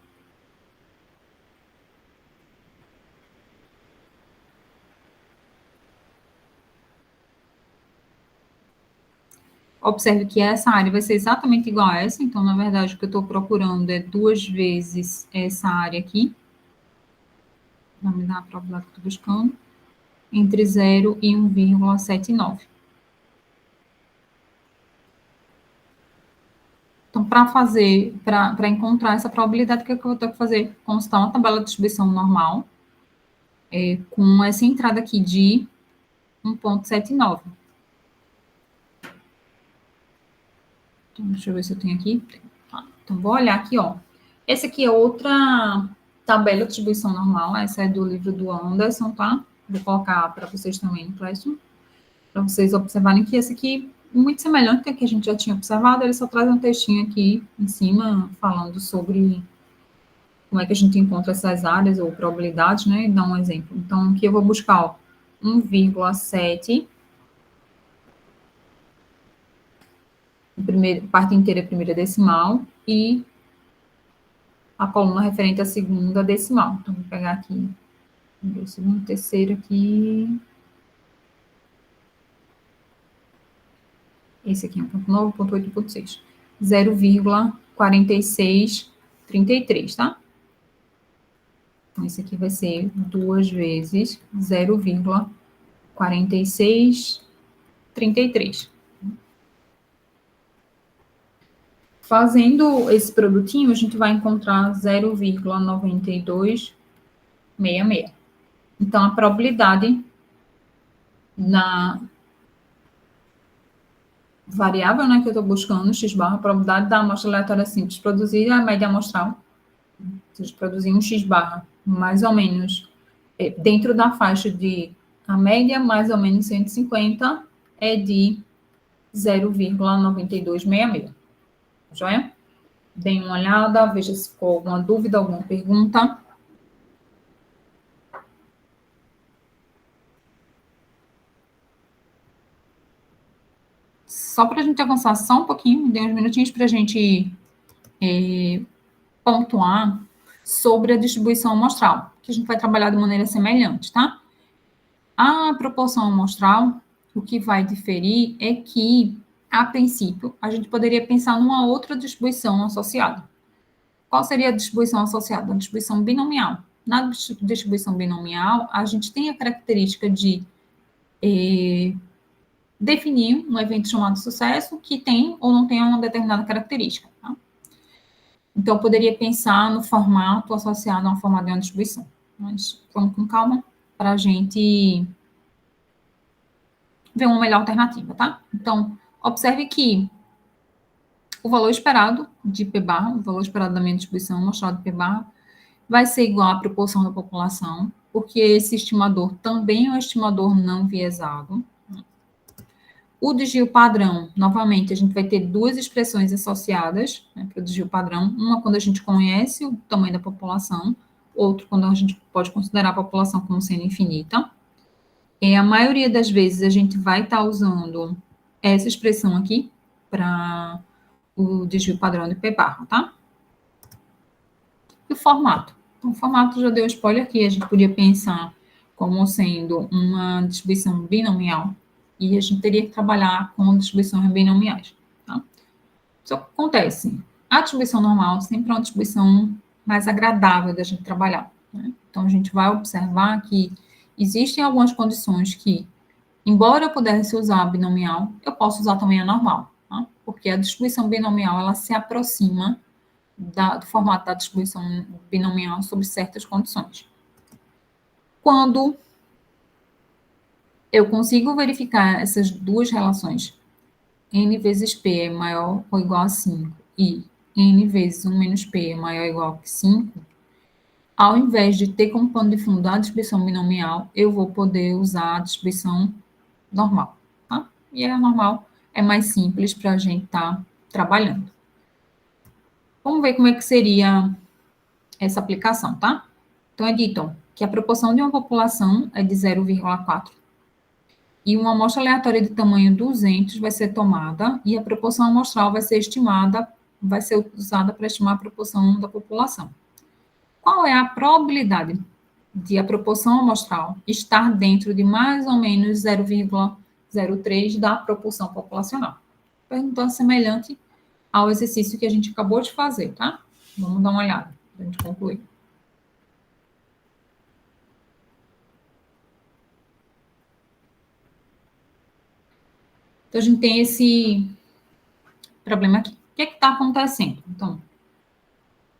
Observe que essa área vai ser exatamente igual a essa, então, na verdade, o que eu estou procurando é 2 vezes essa área aqui. Vai me dar a probabilidade que eu estou buscando, entre 0 e 1,79. Então, para encontrar essa probabilidade, o que, é que eu vou ter que fazer? Constar uma tabela de distribuição normal, com essa entrada aqui de 1,79. Então, deixa eu ver se eu tenho aqui. Tá. Então, vou olhar aqui, ó. Essa aqui é outra tabela de distribuição normal. Essa é do livro do Anderson, tá? Vou colocar para vocês também no Classroom, para vocês observarem que esse aqui, muito semelhante ao que a gente já tinha observado, ele só traz um textinho aqui em cima, falando sobre como é que a gente encontra essas áreas ou probabilidades, né? E dá um exemplo. Então, aqui eu vou buscar, ó, 1,7, parte inteira primeira decimal, e a coluna referente à segunda decimal. Então, vou pegar aqui, o segundo, terceiro aqui. Esse aqui é 1,9, 1,8, 1,6. 0,4633, tá? Então, esse aqui vai ser 2 vezes 0,4633. Fazendo esse produtinho, a gente vai encontrar 0,9266. Então, a probabilidade na variável, né, que eu estou buscando, x barra, a probabilidade da amostra aleatória simples produzir a média amostral, ou seja, produzir um x barra, mais ou menos, dentro da faixa de a média, mais ou menos 150, é de 0,9266. Joia? Deem uma olhada, veja se ficou alguma dúvida, alguma pergunta. Só para a gente avançar só um pouquinho, dê uns minutinhos para a gente pontuar sobre a distribuição amostral, que a gente vai trabalhar de maneira semelhante, tá? A proporção amostral, o que vai diferir é que, a princípio, a gente poderia pensar numa outra distribuição associada. Qual seria a distribuição associada? A distribuição binomial. Na distribuição binomial, a gente tem a característica de definir um evento chamado sucesso que tem ou não tem uma determinada característica. Tá? Então, eu poderia pensar no formato associado a uma forma de uma distribuição. Mas vamos com calma para a gente ver uma melhor alternativa, tá? Então, observe que o valor esperado de P barra, o valor esperado da minha distribuição mostrado de P barra, vai ser igual à proporção da população porque esse estimador também é um estimador não viesado. O desvio padrão, novamente, a gente vai ter duas expressões associadas, né, para o desvio padrão. Uma quando a gente conhece o tamanho da população, outro quando a gente pode considerar a população como sendo infinita. A maioria das vezes a gente vai estar usando essa expressão aqui para o desvio padrão de P barra, tá? E o formato? Então, o formato já deu spoiler aqui, a gente podia pensar como sendo uma distribuição binomial, e a gente teria que trabalhar com distribuições binomiais, tá? Só que acontece, a distribuição normal sempre é uma distribuição mais agradável da gente trabalhar, né? Então, a gente vai observar que existem algumas condições que, embora eu pudesse usar a binomial, eu posso usar também a normal, tá? Porque a distribuição binomial, ela se aproxima do formato da distribuição binomial sob certas condições. Quando eu consigo verificar essas duas relações, n vezes p é maior ou igual a 5 e n vezes 1 menos p é maior ou igual a 5, ao invés de ter como pano de fundo a distribuição binomial, eu vou poder usar a distribuição normal, tá? E a normal é mais simples para a gente estar trabalhando. Vamos ver como é que seria essa aplicação, tá? Então, é dito que a proporção de uma população é de 0,4 e uma amostra aleatória de tamanho 200 vai ser tomada e a proporção amostral vai ser estimada, vai ser usada para estimar a proporção da população. Qual é a probabilidade de a proporção amostral estar dentro de mais ou menos 0,03 da proporção populacional? Pergunta semelhante ao exercício que a gente acabou de fazer, tá? Vamos dar uma olhada para a gente concluir. Então, a gente tem esse problema aqui. O que é que está acontecendo? Então,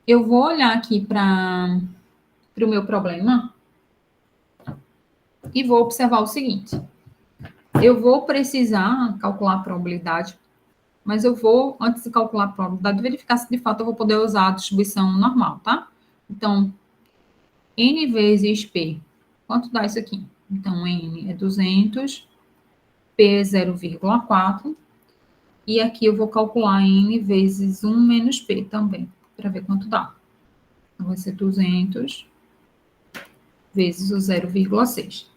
eu vou olhar aqui para o meu problema e vou observar o seguinte. Eu vou precisar calcular a probabilidade, mas eu vou, antes de calcular a probabilidade, verificar se de fato eu vou poder usar a distribuição normal, tá? Então, n vezes p. Quanto dá isso aqui? Então, n é 200, p é 0,4. E aqui eu vou calcular n vezes 1 menos p também, para ver quanto dá. Então, vai ser 200 vezes o 0,6.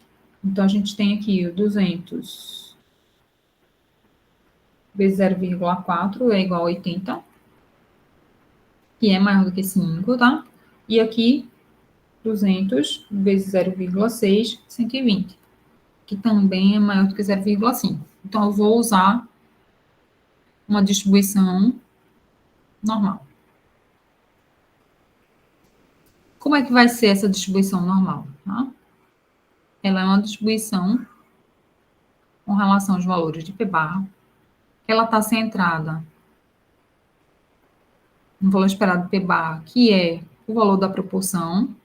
Então, a gente tem aqui o 200 vezes 0,4 é igual a 80, que é maior do que 5, tá? E aqui, 200 vezes 0,6, 120, que também é maior do que 0,5. Então, eu vou usar uma distribuição normal. Como é que vai ser essa distribuição normal? Tá? Ela é uma distribuição com relação aos valores de P barra. Ela está centrada no valor esperado de P barra, que é o valor da proporção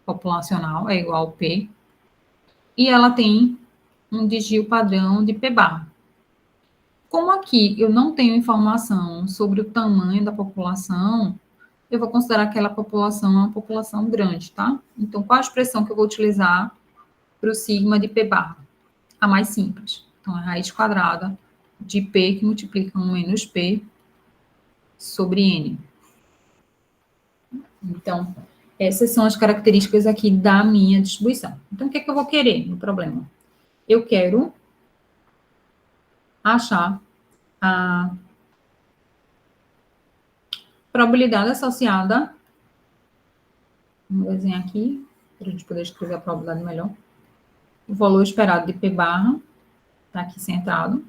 populacional, é igual ao P. E ela tem um desvio padrão de P barra. Como aqui eu não tenho informação sobre o tamanho da população, eu vou considerar aquela população uma população grande, tá? Então, qual a expressão que eu vou utilizar para o sigma de P barra? A mais simples. Então, a raiz quadrada de P que multiplica 1 menos P sobre N. Então, essas são as características aqui da minha distribuição. Então, o que é que eu vou querer no problema? Eu quero achar a probabilidade associada. Vamos desenhar aqui, para a gente poder escrever a probabilidade melhor. O valor esperado de P barra, está aqui centrado.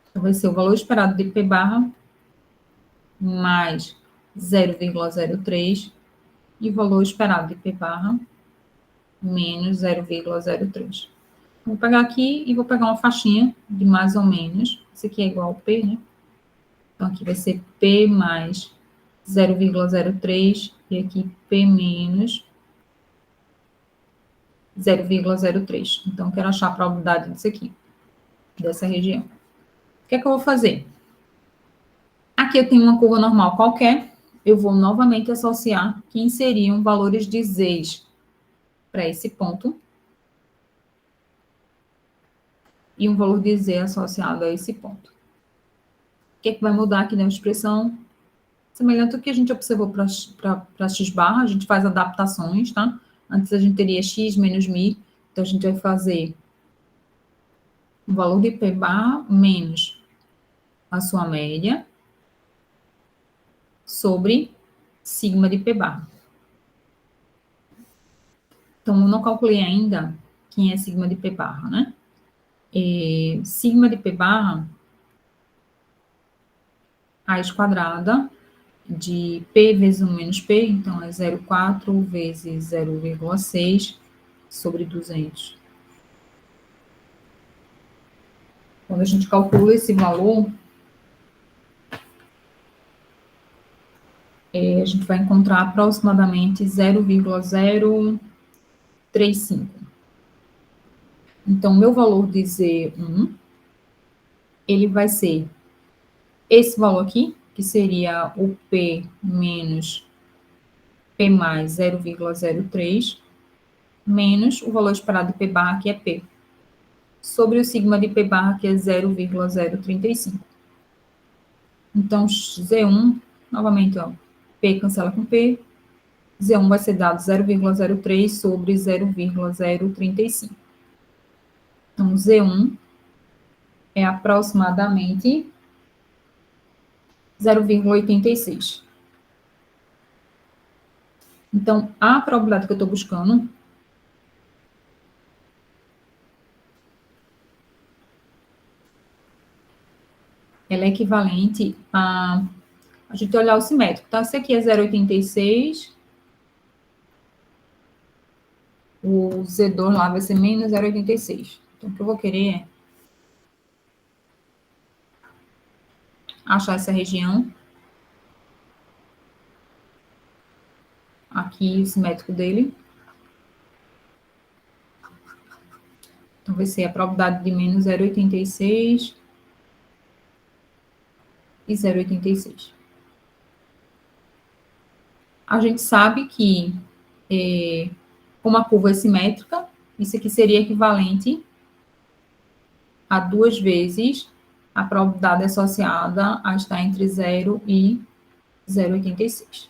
Então, vai ser o valor esperado de P barra mais 0,03 e o valor esperado de P barra menos 0,03. Vou pegar aqui e vou pegar uma faixinha de mais ou menos. Isso aqui é igual ao P, né? Então, aqui vai ser P mais 0,03 e aqui P menos 0,03. Então, eu quero achar a probabilidade disso aqui, dessa região. O que é que eu vou fazer? Aqui eu tenho uma curva normal qualquer. Eu vou novamente associar que inseriam valores de z's para esse ponto e um valor de Z associado a esse ponto. O que é que vai mudar aqui na expressão? Semelhante ao que a gente observou para x barra, a gente faz adaptações, tá? Antes a gente teria x menos mi, então a gente vai fazer o valor de p barra menos a sua média sobre sigma de p barra. Então, eu não calculei ainda quem é sigma de p barra, né? Sigma de p barra, raiz quadrada de p vezes 1 menos p, então é 0,4 vezes 0,6 sobre 200. Quando a gente calcula esse valor, a gente vai encontrar aproximadamente 0,035. Então, meu valor de Z1, ele vai ser esse valor aqui, que seria o P menos P mais 0,03, menos o valor esperado de P barra, que é P, sobre o sigma de P barra, que é 0,035. Então, Z1, novamente, ó, P cancela com P, Z1 vai ser dado 0,03 sobre 0,035. Então, Z1 é aproximadamente 0,86. Então, a probabilidade que eu estou buscando ela é equivalente a gente olhar o simétrico, tá? Esse aqui é 0,86, o Z2 lá vai ser menos 0,86. Então, o que eu vou querer é achar essa região. Aqui, o simétrico dele. Então, vai ser a probabilidade de menos 0,86 e 0,86. A gente sabe que, como a curva é simétrica, isso aqui seria equivalente a 2 vezes a probabilidade associada a estar entre 0 e 0,86.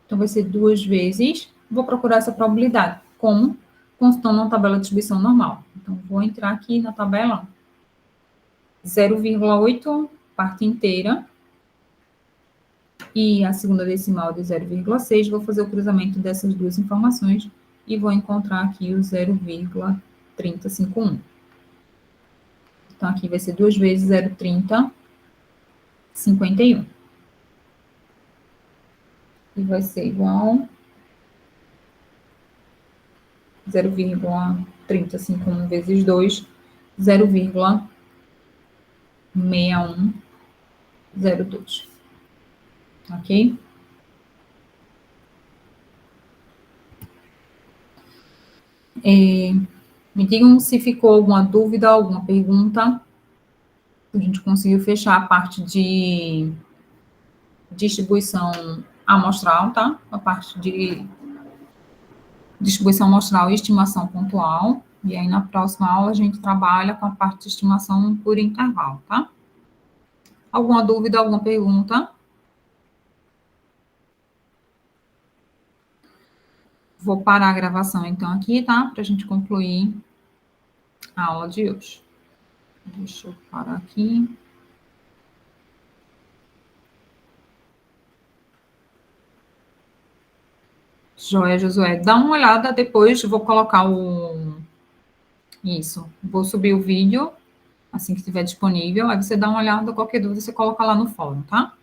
Então, vai ser 2 vezes, vou procurar essa probabilidade, como constando na tabela de distribuição normal. Então, vou entrar aqui na tabela 0,8, parte inteira, e a segunda decimal de 0,6, vou fazer o cruzamento dessas duas informações e vou encontrar aqui o 0,3051. Então, aqui vai ser 2 vezes 0,3051. E vai ser igual 0,3051 vezes 2, 0,6102. Ok? Me digam se ficou alguma dúvida, alguma pergunta. A gente conseguiu fechar a parte de distribuição amostral, tá? A parte de distribuição amostral e estimação pontual. E aí, na próxima aula, a gente trabalha com a parte de estimação por intervalo, tá? Alguma dúvida, alguma pergunta? Vou parar a gravação, então, aqui, tá? Para a gente concluir a aula de hoje. Deixa eu parar aqui. Joia, Josué. Dá uma olhada depois, vou colocar Isso. Vou subir o vídeo, assim que estiver disponível. Aí você dá uma olhada, qualquer dúvida você coloca lá no fórum, tá?